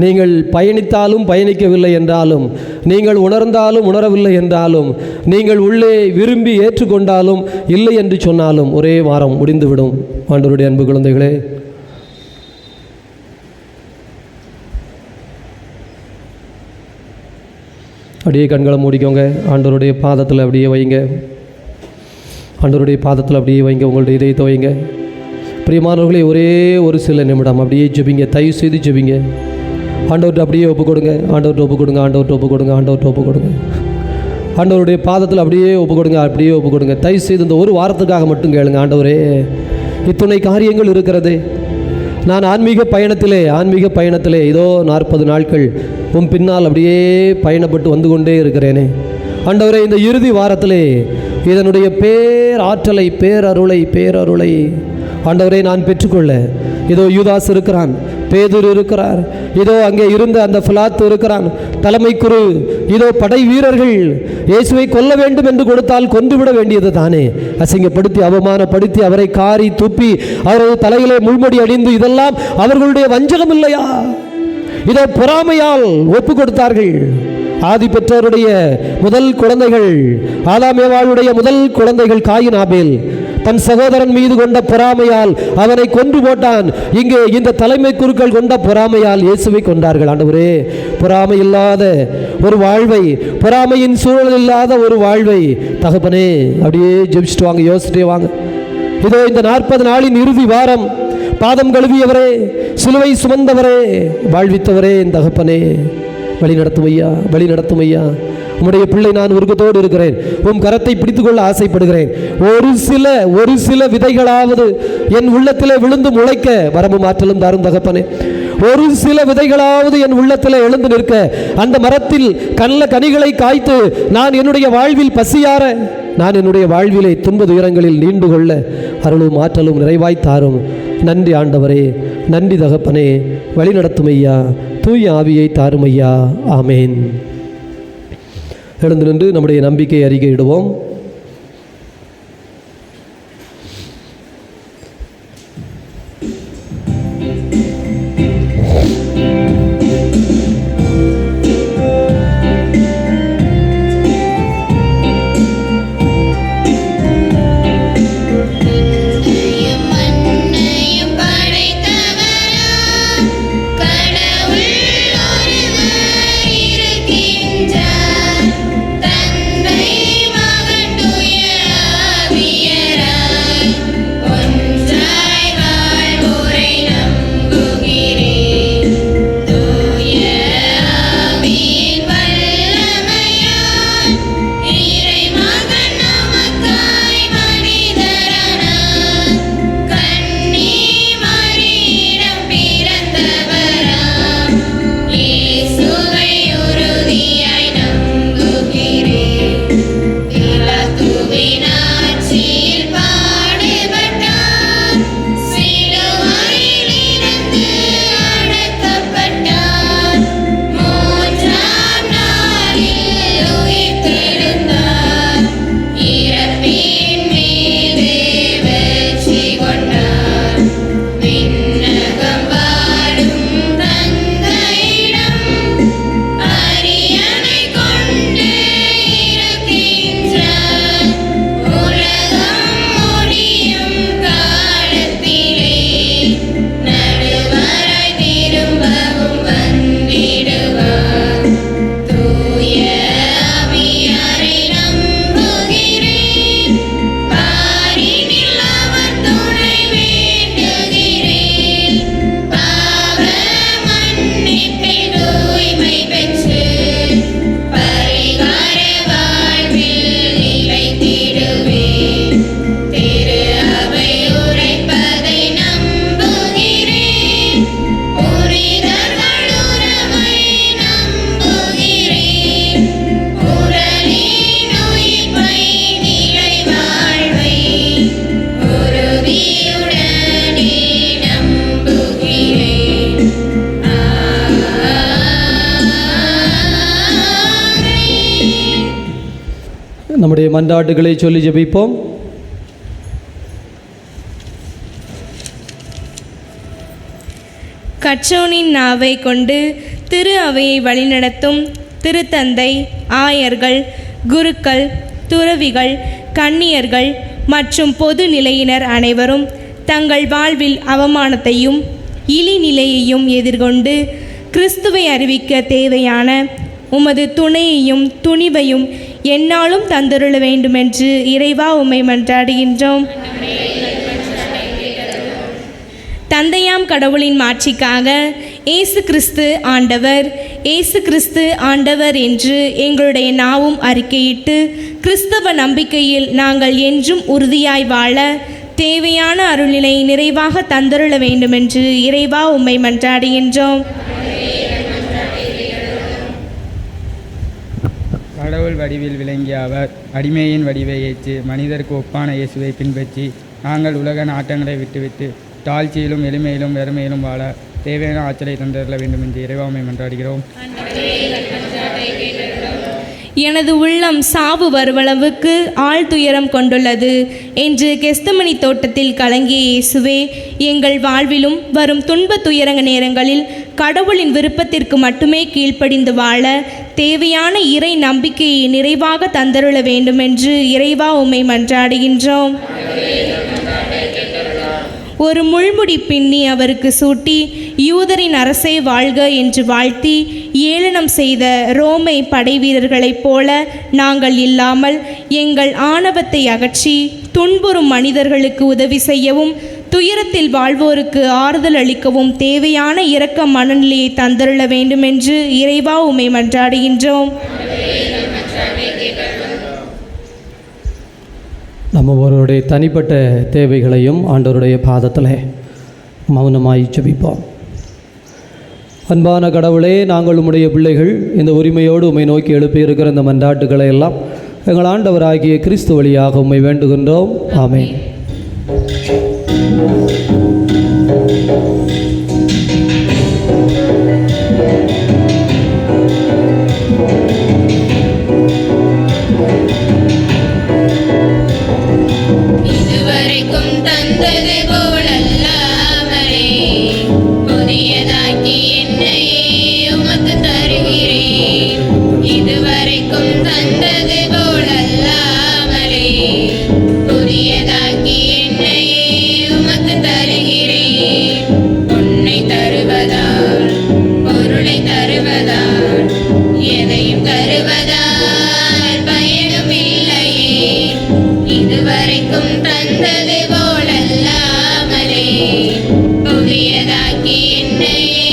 நீங்கள் பயணித்தாலும் பயணிக்கவில்லை என்றாலும், நீங்கள் உணர்ந்தாலும் உணரவில்லை என்றாலும், நீங்கள் உள்ளே விரும்பி ஏற்றுக்கொண்டாலும் இல்லை என்று சொன்னாலும் ஒரே வாரம் முடிந்துவிடும். ஆண்டவருடைய அன்பு குழந்தைகளே, அப்படியே கண்களை மூடிக்கோங்க. ஆண்டவருடைய பாதத்தில் அப்படியே வைங்க. ஆண்டவருடைய பாதத்தில் அப்படியே வைங்க. உங்களுடைய இதயத்தை வைங்க. பிரியமானவர்களே, ஒரே ஒரு சில நிமிடம் அப்படியே ஜெபிங்க. தயவு செய்து ஜெபிங்க. ஆண்டவர்கிட்ட அப்படியே ஒப்பு கொடுங்க. ஆண்டவர்கிட்ட ஒப்பு கொடுங்க. ஆண்டவர்கிட்ட ஒப்பு கொடுங்க. ஆண்டவர்கிட்ட ஒப்பு கொடுங்க. ஆண்டவருடைய பாதத்தில் அப்படியே ஒப்பு கொடுங்க. அப்படியே ஒப்பு கொடுங்க. தயவு செய்து இந்த ஒரு வாரத்துக்காக மட்டும் கேளுங்க. ஆண்டவரே, இத்தனை காரியங்கள் இருக்கிறது. நான் ஆன்மீக பயணத்திலே இதோ 40 நாட்கள் உன் பின்னால் அப்படியே பயணப்பட்டு வந்து கொண்டே இருக்கிறேனே. ஆண்டவரே, இந்த இறுதி வாரத்திலே இதனுடைய பேராற்றலை, பேரருளை ஆண்டவரே நான் பெற்றுக்கொள்ள இதோ யூதாஸ் இருக்கிறான், பேதுரு இருக்கிறார், இதோ அங்கே இருந்த அந்த பிலாத்து இருக்கிறான், தலைமை குரு, இதோ படை வீரர்கள் இயேசுவை கொல்ல வேண்டும் என்று கொடுத்தால் கொன்றுவிட வேண்டியது தானே. அசிங்கப்படுத்தி அவமானப்படுத்தி அவரை காரி துப்பி அவரது தலையிலே முள்முடி அணிந்து, இதெல்லாம் அவர்களுடைய வஞ்சகம் இல்லையா? இதோ பொறாமையால் ஒப்பு கொடுத்தார்கள். ஆதி பெற்றோருடைய முதல் குழந்தைகள், ஆதாம் ஏவாளுடைய முதல் குழந்தைகள் காயின் ஆபேல் தன் சகோதரன் மீது கொண்ட பொறாமையால் அவனை கொன்று போட்டான். இங்கே இந்த தலைமை குருக்கள் கொண்ட பொறாமையால் இயேசுவை கொண்டார்கள். ஆண்டவரே, பொறாமை இல்லாத ஒரு வாழ்வை, பொறாமையின் சூழல் இல்லாத ஒரு வாழ்வை தகப்பனே அப்படியே ஜெபிச்சுட்டு வாங்க, யோசிச்சுட்டே வாங்க. இதோ இந்த 40 நாளின் இறுதி வாரம் பாதம் கழுவியவரே, சிலுவை சுமந்தவரே, வாழ்வித்தவரே, என் தகப்பனே வழி நடத்தும் ஐயா, வழி நடத்தும் ஐயா. உம்முடைய பிள்ளை நான் உருக்கத்தோடு இருக்கிறேன். உம் கரத்தை பிடித்துக்கொள்ள ஆசைப்படுகிறேன். ஒரு சில விதைகளாவது என் உள்ளத்திலே விழுந்து முளைக்க வரமும் ஆற்றலும் தாரும் தகப்பனே. ஒரு சில விதைகளாவது என் உள்ளத்தில் எழுந்து நிற்க, அந்த மரத்தில் நல்ல கனிகளை காய்த்து நான் என்னுடைய வாழ்வில் பசியார, நான் என்னுடைய வாழ்விலே துன்ப துயரங்களில் நீண்டு கொள்ள அருளும் ஆற்றலும் நிறைவாய் தாரும். நன்றி ஆண்டவரே, நன்றி தகப்பனே, வழி நடத்தும் ஐயா, தூய ஆவியை தாரும் ஐயா. ஆமேன். எழுந்து நின்று நம்முடைய நம்பிக்கை அறிக்கையிடுவோம். நம்முடைய மன்றாட்டுகளை சொல்லி ஜெபிப்போம். கற்றோனின் நாவை கொண்டு திரு அவையை வழிநடத்தும் திருத்தந்தை, ஆயர்கள், குருக்கள், துறவிகள், கன்னியர்கள் மற்றும் பொது நிலையினர் அனைவரும் தங்கள் வாழ்வில் அவமானத்தையும் இழிநிலையையும் எதிர்கொண்டு கிறிஸ்துவை அறிவிக்க தேவையான உமது துணையையும் துணிவையும் என்னாலும் தந்தருள வேண்டுமென்று இறைவா உம்மை மன்றாடுகின்றோம். தந்தையாம் கடவுளின் மாட்சிக்காக இயேசு கிறிஸ்து ஆண்டவர், இயேசு கிறிஸ்து ஆண்டவர் என்று எங்களுடைய நாவும் அறிக்கையிட்டு கிறிஸ்தவ நம்பிக்கையில் நாங்கள் என்றும் உறுதியாய் வாழ தேவையான அருளினை நிறைவாக தந்தருள வேண்டுமென்று இறைவா உம்மை மன்றாடுகின்றோம். கடவுள் வடிவில் விளங்கிய அவர் அடிமையின் வடிவை ஏற்று மனிதருக்கு ஒப்பான இயேசுவை பின்பற்றி நாங்கள் உலக நாட்டங்களை விட்டுவிட்டு தாழ்ச்சியிலும் எளிமையிலும் வெறுமையிலும் வாழ தேவையான ஆற்றலை தந்தருள வேண்டும் என்று இறைவாமை மன்றாடுகிறோம். எனது உள்ளம் சாவு வருவளவுக்கு ஆழ்துயரம் கொண்டுள்ளது என்று கெஸ்தமனி தோட்டத்தில் கலங்கிய இயேசுவே, எங்கள் வாழ்விலும் வரும் துன்ப துயரங்க நேரங்களில் கடவுளின் விருப்பத்திற்கு மட்டுமே கீழ்ப்படிந்து வாழ தேவையான இறை நம்பிக்கையை நிறைவாக தந்தருள வேண்டுமென்று இறைவா உம்மை மன்றாடுகின்றோம். ஒரு முள்முடி பின்னி அவருக்கு சூட்டி யூதரின் அரசை வாழ்க என்று வாழ்த்தி ஏளனம் செய்த ரோமை படை வீரர்களைப் போல நாங்கள் இல்லாமல் எங்கள் ஆணவத்தை அகற்றி துன்புறும் மனிதர்களுக்கு உதவி செய்யவும் துயரத்தில் வாழ்வோருக்கு ஆறுதல் அளிக்கவும் தேவையான இரக்க மனநிலையை தந்தருள வேண்டுமென்று இறைவா உம்மை மன்றாடுகின்றோம். நம்ம ஒருவருடைய தனிப்பட்ட தேவைகளையும் ஆண்டவருடைய பாதத்தில் மௌனமாய் ஜெபிப்போம். அன்பான கடவுளே, நாங்கள் உம்முடைய பிள்ளைகள் இந்த உரிமையோடு உம்மை நோக்கி எழுப்பியிருக்கிற இந்த மன்றாட்டுகளை எல்லாம் எங்கள் ஆண்டவராகிய கிறிஸ்து வழியாக உம்மை வேண்டுகின்றோம். ஆமென். இதுவரைக்கும் தந்தது போலல்லாமலே புதியதாக்கி என்னையே உமக்கு தருகிறேன். இதுவரைக்கும் தந்தது போலல்லாமலே புதியதாக்கி என்னையே உமக்கு தருகிறேன். உன்னை தருவதால் பொருளை தருவதால் எதையும் தருவதால் பயனும் இல்லையே. இதுவரைக்கும் தந்தது போலல்லாமலே புதியதாக்கி என்னையே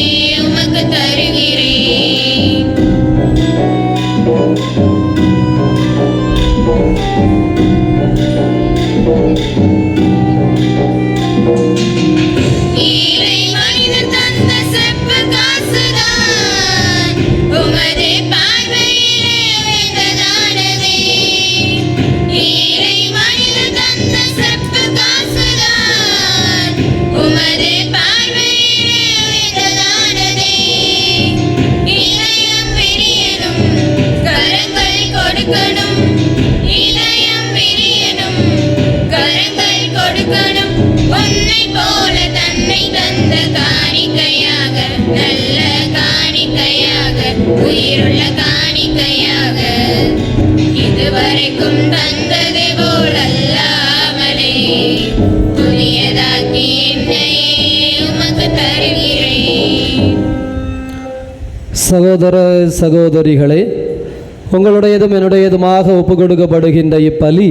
உமக்கு தருகிறேன். ஈரை மனிதர் தந்த செப்பு காசுதான் உமது பார்வையிலே உயர்ந்ததானதே. ஈரை மனிதர் தந்த செப்பு காசுதான் உமது பார்வையிலே உயர்ந்ததானதே. இதயம் விரியனும் கரங்கள் கொடுக்கணும். இதயம் விரியனும் கரங்கள் கொடுக்கணும். உன்னை போல தன்னை தந்த காணிக்கையாக, நல்ல காணிக்கையாக, உயிருள்ள காணிக்கையாக. இதுவரைக்கும் தந்தது போலல்லாமலே புதியதாக்கி என்னையே உமக்கு தருகிறேன். சகோதர சகோதரிகளே, உங்களுடையதும் என்னுடையதுமாக ஒப்புக் கொடுக்கப்படுகின்ற இப்பலி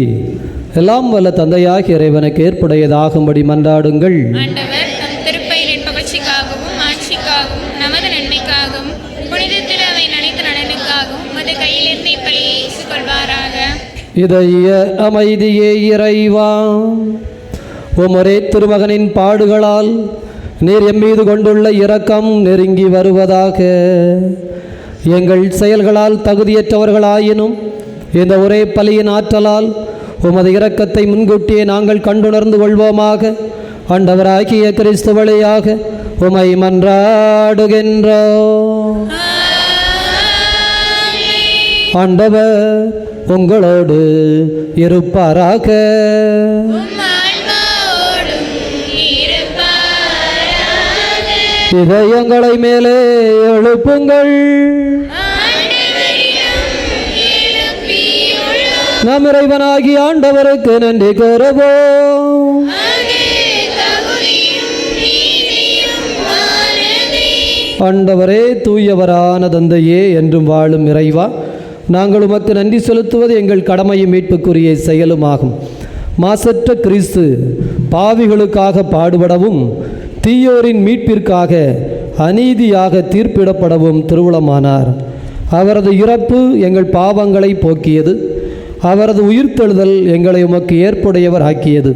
எல்லாம் வல்ல தந்தையாகிய இறைவனுக்கு ஏற்புடையதாகும்படி மன்றாடுங்கள். ஆண்டவர் தம் திருப்பெயரின் பகழ்ச்சிக்காகவும் ஆட்சிக்காகவும் நமது நன்மைக்காகவும் புனித திரு அவை அனைத்து நலனுக்காகவும் உமது கையிலிருந்து இப்பலியை ஏற்றுக்கொள்வாராக. இதய அமைதியே இறைவா, உமரே திருமகனின் பாடுகளால் நீர் எம்மீது கொண்டுள்ள இரக்கம் நெருங்கி வருவதாக. எங்கள் செயல்களால் தகுதியற்றவர்களாயினும் இந்த ஒரே பலியின் ஆற்றலால் உமது இரக்கத்தை முன்கூட்டியே நாங்கள் கண்டுணர்ந்து கொள்வோமாக. ஆண்டவராகிய கிறிஸ்து வழியாக உமை மன்றாடுகின்றோம். ஆண்டவர் உங்களோடு இருப்பாராக. இதயங்களை மேலே எழுப்புங்கள். நம் இறைவனாகிய ஆண்டவருக்கு நன்றி கூறுவோம். ஆண்டவரே, தூயவரான தந்தையே, என்றும் வாழும் இறைவா, நாங்கள் உமக்கு நன்றி செலுத்துவது எங்கள் கடமையும் மீட்புக்குரிய செயலுமாகும். மாசற்ற கிறிஸ்து பாவிகளுக்காக பாடுபடவும் தீயோரின் மீட்பிற்காக அநீதியாக தீர்ப்பிடப்படவும் திருவுளமானார். அவரது இறப்பு எங்கள் பாவங்களை போக்கியது, அவரது உயிர்த்தெழுதல் எங்களை உமக்கு ஏற்புடையவர் ஆக்கியது.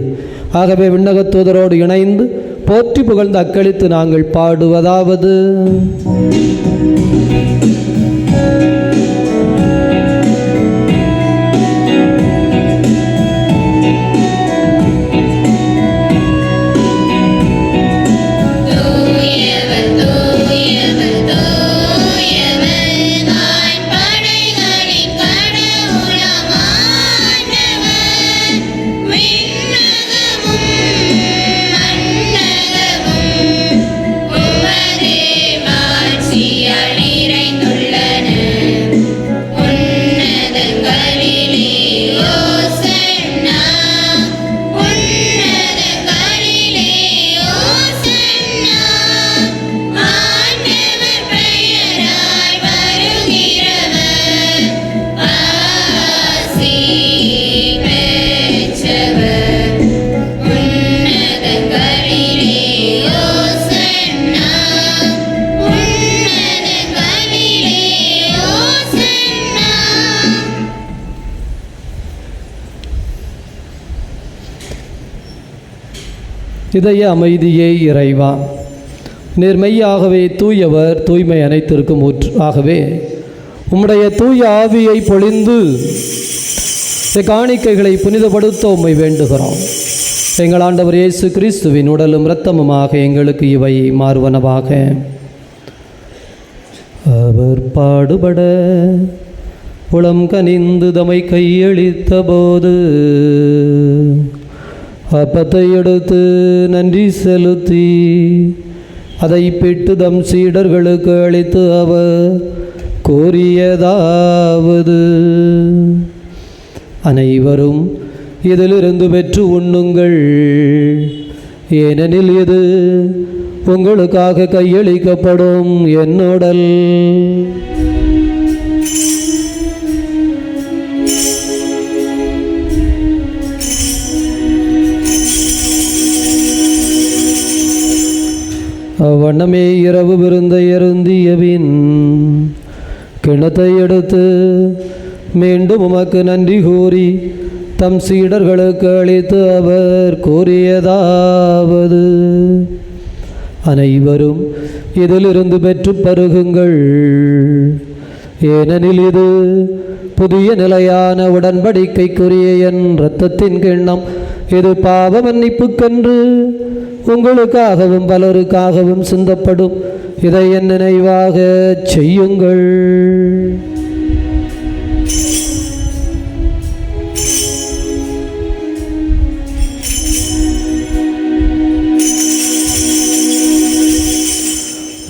ஆகவே விண்ணகத் தூதரோடு இணைந்து போற்றி புகழ்ந்து அக்களித்து நாங்கள் பாடுவதாவது: படைகளின் கடவுள் இதய அமைதியே இறைவா, நீர் மெய்யாகவே தூயவர், தூய்மை அனைத்திற்கும் ஊற்று. ஆகவே உம்முடைய தூய ஆவியை பொழிந்து காணிக்கைகளை புனிதப்படுத்த உம்மை வேண்டுகிறோம். எங்கள் ஆண்டவர் இயேசு கிறிஸ்துவின் உடலும் இரத்தமுமாக எங்களுக்கு இவை மாறுவனவாக. அவர் பாடுபட உளம் கனிந்து தமை கையளித்த போது அப்பத்தை எடுத்து நன்றி செலுத்தி அதை பிட்டு தம் சீடர்களுக்கு அளித்து அவர் கூறியதாவது: அனைவரும் இதிலிருந்து பெற்று உண்ணுங்கள், ஏனெனில் இது உங்களுக்காக கையளிக்கப்படும் என் உடல். அவ்வண்ணமே இரவு விருந்தை அருந்தியபின் கிணத்தை எடுத்து மீண்டும் உமக்கு நன்றி கூறி தம் சீடர்களுக்கு அளித்து அவர் கூறியதாவது: அனைவரும் இதிலிருந்து பெற்று பருகுங்கள், ஏனெனில் இது புதிய நிலையான உடன்படிக்கைக்குரிய என் இரத்தத்தின் கிண்ணம். இது பாவ மன்னிப்புக்கென்று உங்களுக்காகவும் பலருக்காகவும் சிந்தப்படும். இதை என் நினைவாக செய்யுங்கள்.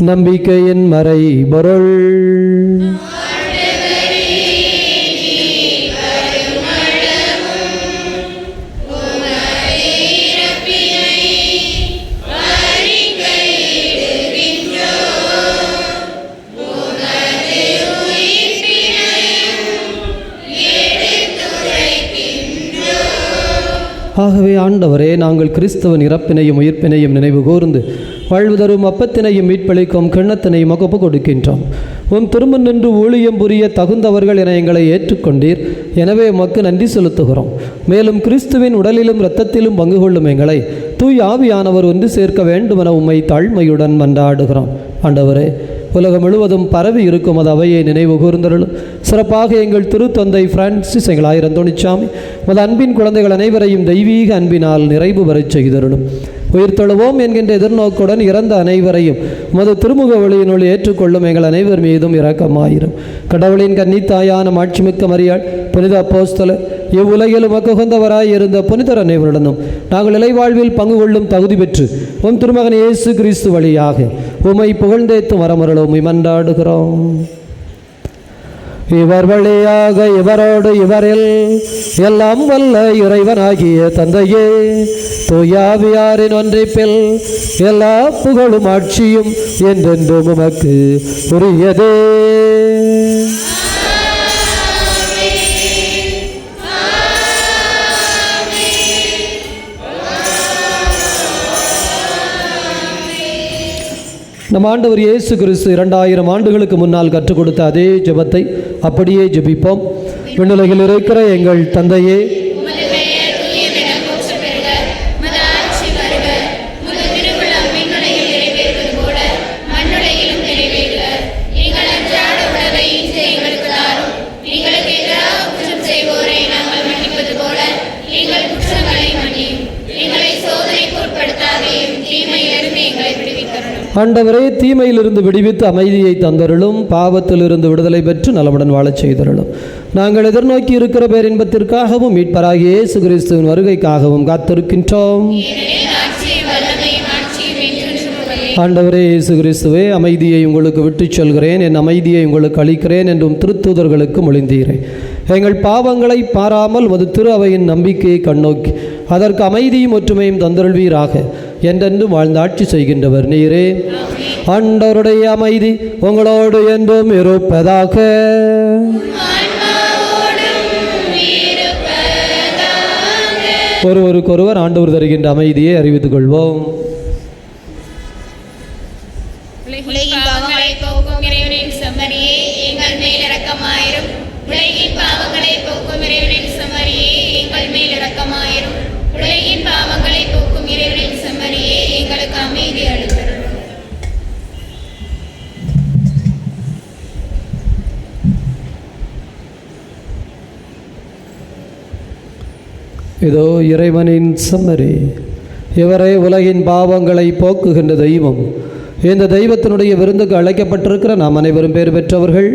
நம்பிக்கையின் மறை பொருள். ஆகவே ஆண்டவரே, நாங்கள் கிறிஸ்தவன் இறப்பினையும் உயிர்ப்பினையும் நினைவு கூர்ந்து வாழ்வு தரும் அப்பத்தினையும் மீட்பளிக்கும் கிண்ணத்தினையும் ஒப்பு கொடுக்கின்றோம். உம் திரும்ப நின்று ஊழியம் புரிய தகுந்தவர்கள் என எங்களை ஏற்றுக்கொண்டீர். எனவே உமக்கு நன்றி செலுத்துகிறோம். மேலும் கிறிஸ்துவின் உடலிலும் இரத்தத்திலும் பங்கு கொள்ளும் எங்களை தூய் ஆவியானவர் ஒன்று சேர்க்க வேண்டுமென உம்மை தாழ்மையுடன் மன்றாடுகிறோம். ஆண்டவரே, உலகம் முழுவதும் பரவி இருக்கும் அது அவையை நினைவு கூர்ந்தருளும். சிறப்பாக எங்கள் திருத்தந்தை பிரான்சிஸ் எங்கள் ஆயிரம் தோணிச்சாமி மது அன்பின் குழந்தைகள் அனைவரையும் தெய்வீக அன்பினால் நிறைவு பெறச் செய்தருளும். உயிர்த்தெழுவோம் என்கின்ற எதிர்நோக்குடன் இறந்த அனைவரையும் மது திருமுக ஒளியினுள் ஏற்றுக்கொள்ளும் எங்கள் அனைவர் மீதும் இரக்கமாயிரும். கடவுளின் கன்னித்தாயான மாட்சிமிக்க மரியாள், புனித அப்போஸ்தலர், இவ்வுலகிலும் உகந்தவராய் இருந்த புனிதர் அனைவருடனும் நாங்கள் இலைவாழ்வில் பங்கு கொள்ளும் தகுதி பெற்று உம் திருமகன் இயேசு கிறிஸ்து வழியாக உம்மை புகழ்ந்தேத்து வரமருளும் உம்மை மன்றாடுகிறோம். இவர் வழியாக இவரோடு இவரில் எல்லாம் வல்ல இறைவனாகிய தந்தையே, தூயாவியாரின் ஒன்றிப்பில் எல்லா புகழும் ஆட்சியும் என்றென்றும் உமக்கு உரியதே. நம் ஆண்டவர் இயேசு கிறிஸ்து 2000 ஆண்டுகளுக்கு முன்னால் கற்றுக் கொடுத்த அதே ஜெபத்தை அப்படியே ஜெபிப்போம். விண்ணுலகில் இருக்கிற எங்கள் தந்தையே, ஆண்டவரே, தீமையிலிருந்து விடுவித்து அமைதியை தந்தருளும். பாவத்திலிருந்து விடுதலை பெற்று நலமுடன் வாழச் செய்தருளும். நாங்கள் எதிர்நோக்கி இருக்கிற பேரின்பத்திற்காகவும் மீட்பராகிய இயேசு கிறிஸ்துவின் வருகைக்காகவும் காத்திருக்கின்றோம். ஆண்டவரே இயேசு கிறிஸ்துவே, அமைதியை உங்களுக்கு விட்டுச் செல்கிறேன், என் அமைதியை உங்களுக்கு அளிக்கிறேன் என்றும் திருத்தூதர்களுக்கு மொழிந்தீரேன். எங்கள் பாவங்களை பாராமல் மது திரு அவையின் நம்பிக்கையை கண்ணோக்கி அதற்கு அமைதியும் ஒற்றுமையும் தந்தருள்வீராக. என்றென்றும் வாழ்ந்து ஆட்சி செய்கின்றவர் நீரே. ஆண்டவருடைய அமைதி உங்களோடு என்றும் இருப்பதாக. ஒருவருக்கொருவர் ஆண்டவர் தருகின்ற அமைதியை அறிவித்துக் கொள்வோம். உலகின் பாவங்களை போக்கும் இறைவனின் செம்மறியே, எங்கள் மேல் இரக்கமாயிரும். உலகின் பாவங்களை போக்கும் இறைவனின் செம்மறியே, எங்கள் மேல் இரக்கமாயிரும். உலகின் பாவங்களை போக்கும் இறைவனின் செம்மறியே, இதோ இறைவனின் செம்மறி, இவரே உலகின் பாவங்களை போக்குகின்ற தெய்வம். இந்த தெய்வத்தினுடைய விருந்துக்கு அழைக்கப்பட்டிருக்கிற நாம் அனைவரும் பேர் பெற்றவர்கள்.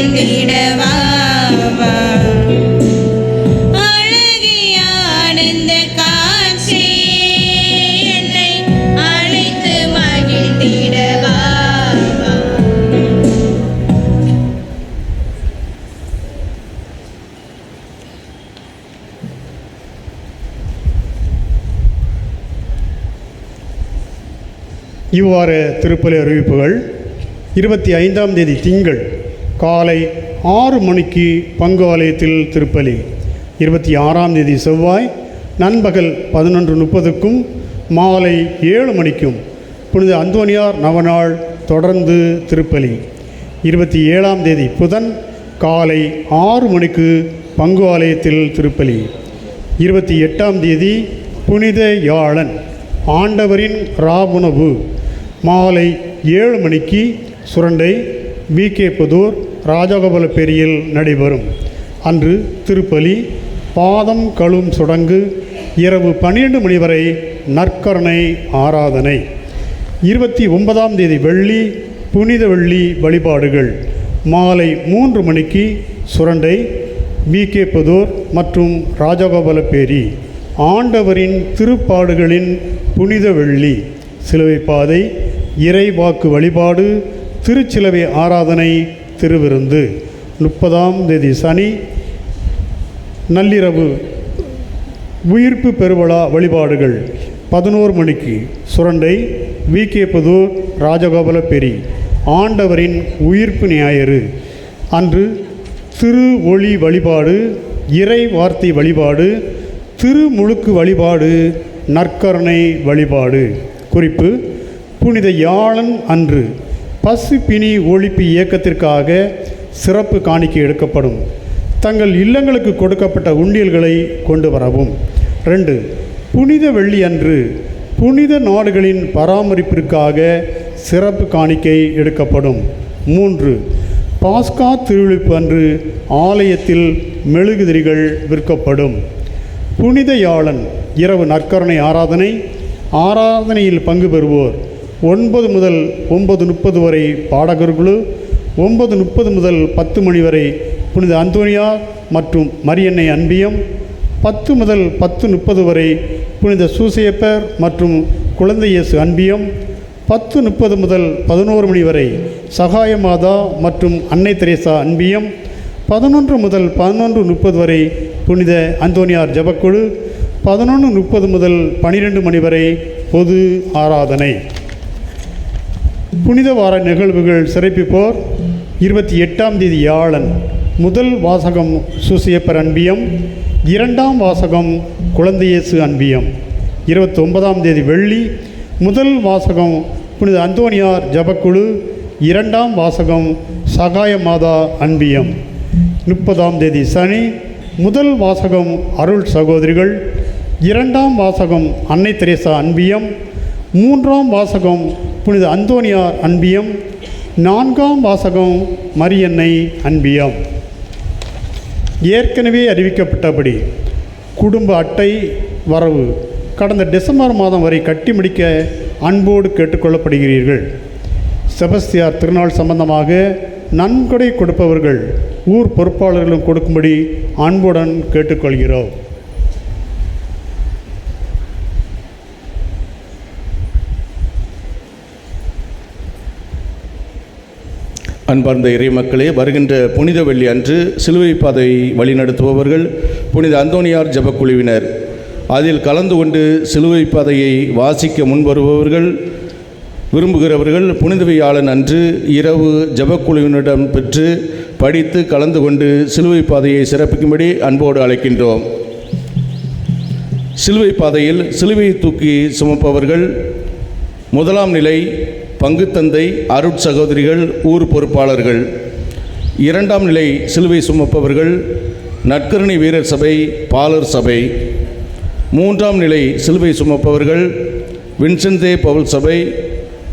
மகிழ்ந்திடவா அழகிய ஆனந்த காட்சி என்னை அழைத்து மகிழ்ந்திடவா. இவ்வாறு திருப்பலி அறிவிப்புகள். 25ஆம் தேதி திங்கள் காலை 6 மணிக்கு பங்கு ஆலயத்தில் திருப்பலி. 26ஆம் தேதி செவ்வாய் நண்பகல் 11:30க்கும் மாலை 7 மணிக்கும் புனித அந்தோனியார் நவநாள் தொடர்ந்து திருப்பலி. 27ஆம் தேதி புதன் காலை 6 மணிக்கு பங்கு ஆலயத்தில் திருப்பலி. 28ஆம் தேதி புனித யாழன் ஆண்டவரின் ராவுணவு மாலை 7 மணிக்கு சுரண்டை விகே புதூர் ராஜகோபாலப்பேரியில் நடைபெறும். அன்று திருப்பலி, பாதம் கழும் சுடங்கு, இரவு 12 மணி வரை நற்கருணை ஆராதனை. 29ஆம் தேதி வெள்ளி புனித வெள்ளி வழிபாடுகள் மாலை 3 மணிக்கு சுரண்டை விகே புதூர் மற்றும் ராஜகோபாலப்பேரி. ஆண்டவரின் திருப்பாடுகளின் புனித வெள்ளி, சிலுவை பாதை, இறைவாக்கு வழிபாடு, திருச்சிலுவை ஆராதனை, திருவிருந்து. 30ஆம் தேதி சனி நள்ளிரவு உயிர்ப்பு பெருவிழா வழிபாடுகள் 11 மணிக்கு சுரண்டை விகே புதூர் ராஜகோபாலப்பேரி. ஆண்டவரின் உயிர்ப்பு ஞாயிறு அன்று திரு ஒளி வழிபாடு, இறை வார்த்தை வழிபாடு, திருமுழுக்கு வழிபாடு, நற்கருணை வழிபாடு. குறிப்பு: புனித யாழன் அன்று பசுப்பினி ஒழிப்பு இயக்கத்திற்காக சிறப்பு காணிக்கை எடுக்கப்படும். தங்கள் இல்லங்களுக்கு கொடுக்கப்பட்ட உண்டியல்களை கொண்டு வரவும். 2. புனித வெள்ளி அன்று புனித நாடுகளின் பராமரிப்பிற்காக சிறப்பு காணிக்கை எடுக்கப்படும். 3. பாஸ்கா திருவிழிப்பு அன்று ஆலயத்தில் மெழுகுதிரிகள் விற்கப்படும். புனித யாழன் இரவு நற்கருணை ஆராதனை. ஆராதனையில் பங்கு பெறுவோர் 9 முதல் 9:30 வரை பாடகர்களு, 9:30 முதல் 10 மணி வரை புனித அந்தோனியார் மற்றும் மரியன்னை அன்பியம், 10 முதல் 10:30 வரை புனித சூசையப்பர் மற்றும் குழந்தை இயேசு அன்பியம், 10:30 முதல் 11 மணி வரை சகாய மாதா மற்றும் அன்னை தெரேசா அன்பியம், 11 முதல் 11:30 வரை புனித அந்தோனியார் ஜபக்குழு, 11:30 முதல் 12 மணி வரை பொது ஆராதனை. புனித வார நிகழ்வுகள் சிறப்பிப்போர். 28ஆம் தேதி யாழன் முதல் வாசகம் சூசியப்பர் அன்பியம், 2ஆம் வாசகம் குழந்தை இயேசு அன்பியம். 29ஆம் தேதி வெள்ளி முதல் வாசகம் புனித அந்தோனியார் ஜபக்குழு, 2ஆம் வாசகம் சகாய மாதா அன்பியம். 30ஆம் தேதி சனி முதல் வாசகம் அருள் சகோதரிகள், 2ஆம் வாசகம் அன்னை தெரேசா அன்பியம், 3ஆம் வாசகம் புனித அந்தோனியார் அன்பியம், 4ஆம் வாசகம் மரியன்னை அன்பியம். ஏற்கனவே அறிவிக்கப்பட்டபடி குடும்ப அட்டை வரவு கடந்த டிசம்பர் மாதம் வரை கட்டி முடிக்க அன்போடு கேட்டுக்கொள்ளப்படுகிறீர்கள். செபஸ்தியார் திருநாள் சம்பந்தமாக நன்கொடை கொடுப்பவர்கள் ஊர் பொறுப்பாளர்களும் கொடுக்கும்படி அன்புடன் கேட்டுக்கொள்கிறோம். அன்பார்ந்த இறைமக்களே, வருகின்ற புனித வெள்ளி அன்று சிலுவை பாதையை வழிநடத்துபவர்கள் புனித அந்தோனியார் ஜபக்குழுவினர். அதில் கலந்து கொண்டு சிலுவை பாதையை வாசிக்க முன்வருபவர்கள் விரும்புகிறவர்கள் புனித வியாழன் அன்று இரவு ஜபக்குழுவினரிடம் பெற்று படித்து கலந்து கொண்டு சிலுவை பாதையை சிறப்பிக்கும்படி அன்போடு அழைக்கின்றோம். சிலுவை பாதையில் சிலுவையை தூக்கி சுமப்பவர்கள் முதலாம் நிலை பங்குத்தந்தை அருட்சகோதரிகள் ஊர் பொறுப்பாளர்கள். 2ஆம் நிலை சிலுவை சுமப்பவர்கள் நற்கருணை வீரர் சபை பாலர் சபை. 3ஆம் நிலை சிலுவை சுமப்பவர்கள் வின்சென்தே பவுல் சபை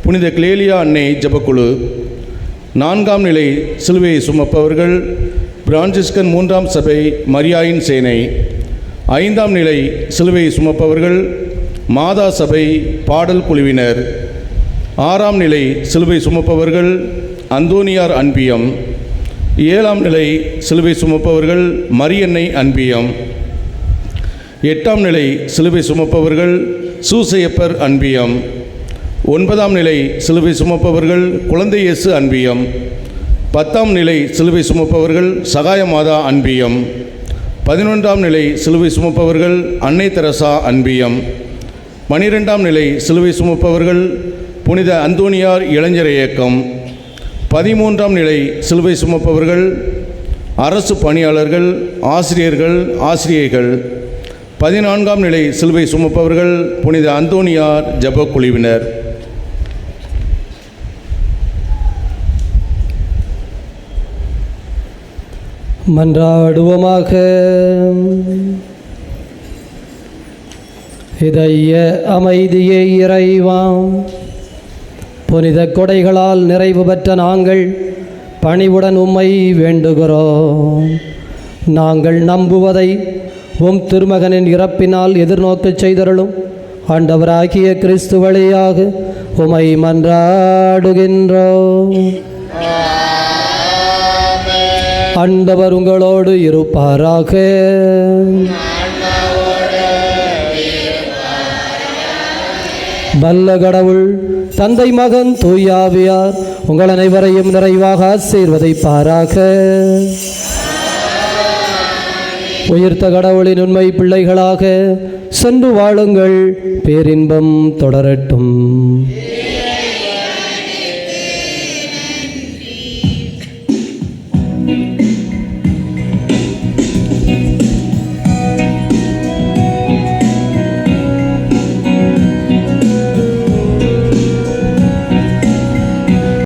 புனித கிளேலியா அன்னை ஜபக்குழு. 4ஆம் நிலை சிலுவையை சுமப்பவர்கள் பிரான்சிஸ்கன் 3ஆம் சபை மரியாயின் சேனை. 5ஆம் நிலை சிலுவையை சுமப்பவர்கள் மாதா சபை பாடல் குழுவினர். 6ஆம் நிலை சிலுவை சுமப்பவர்கள் அந்தோனியார் அன்பியம். 7ஆம் நிலை சிலுவை சுமப்பவர்கள் மரியன்னை அன்பியம். 8ஆம் நிலை சிலுவை சுமப்பவர்கள் சூசையப்பர் அன்பியம். 9ஆம் நிலை சிலுவை சுமப்பவர்கள் குழந்தை இயேசு அன்பியம். 10ஆம் நிலை சிலுவை சுமப்பவர்கள் சகாயமாதா அன்பியம். 11ஆம் நிலை சிலுவை சுமப்பவர்கள் அன்னை தெரசா அன்பியம். 12ஆம் நிலை சிலுவை சுமப்பவர்கள் புனித அந்தோனியார் இளைஞர் இயக்கம். 13ஆம் நிலை சிலுவை சுமப்பவர்கள் அரசு பணியாளர்கள், ஆசிரியர்கள், ஆசிரியைகள். 14ஆம் நிலை சிலுவை சுமப்பவர்கள் புனித அந்தோனியார் ஜப குழுவினர். மன்றாடுவோமாக. இதய அமைதியை இறைவாம் புனித கொடைகளால் நிறைவு பெற்ற நாங்கள் பணிவுடன் உம்மை வேண்டுகிறோம். நாங்கள் நம்புவதை உம் திருமகனின் இறப்பினால் எதிர்நோக்கச் செய்தருளும். ஆண்டவராகிய கிறிஸ்து வழியாக உம்மை மன்றாடுகின்றோம். ஆண்டவர் உங்களோடு இருப்பாராக. வல்ல கடவுள் தந்தை, மகன், தூயாவியார் உங்கள் அனைவரையும் நிறைவாக ஆசீர்வதிப்பாராக. உயிர்த்த கடவுளின் உண்மை பிள்ளைகளாக சென்று வாழுங்கள். பேரின்பம் தொடரட்டும்.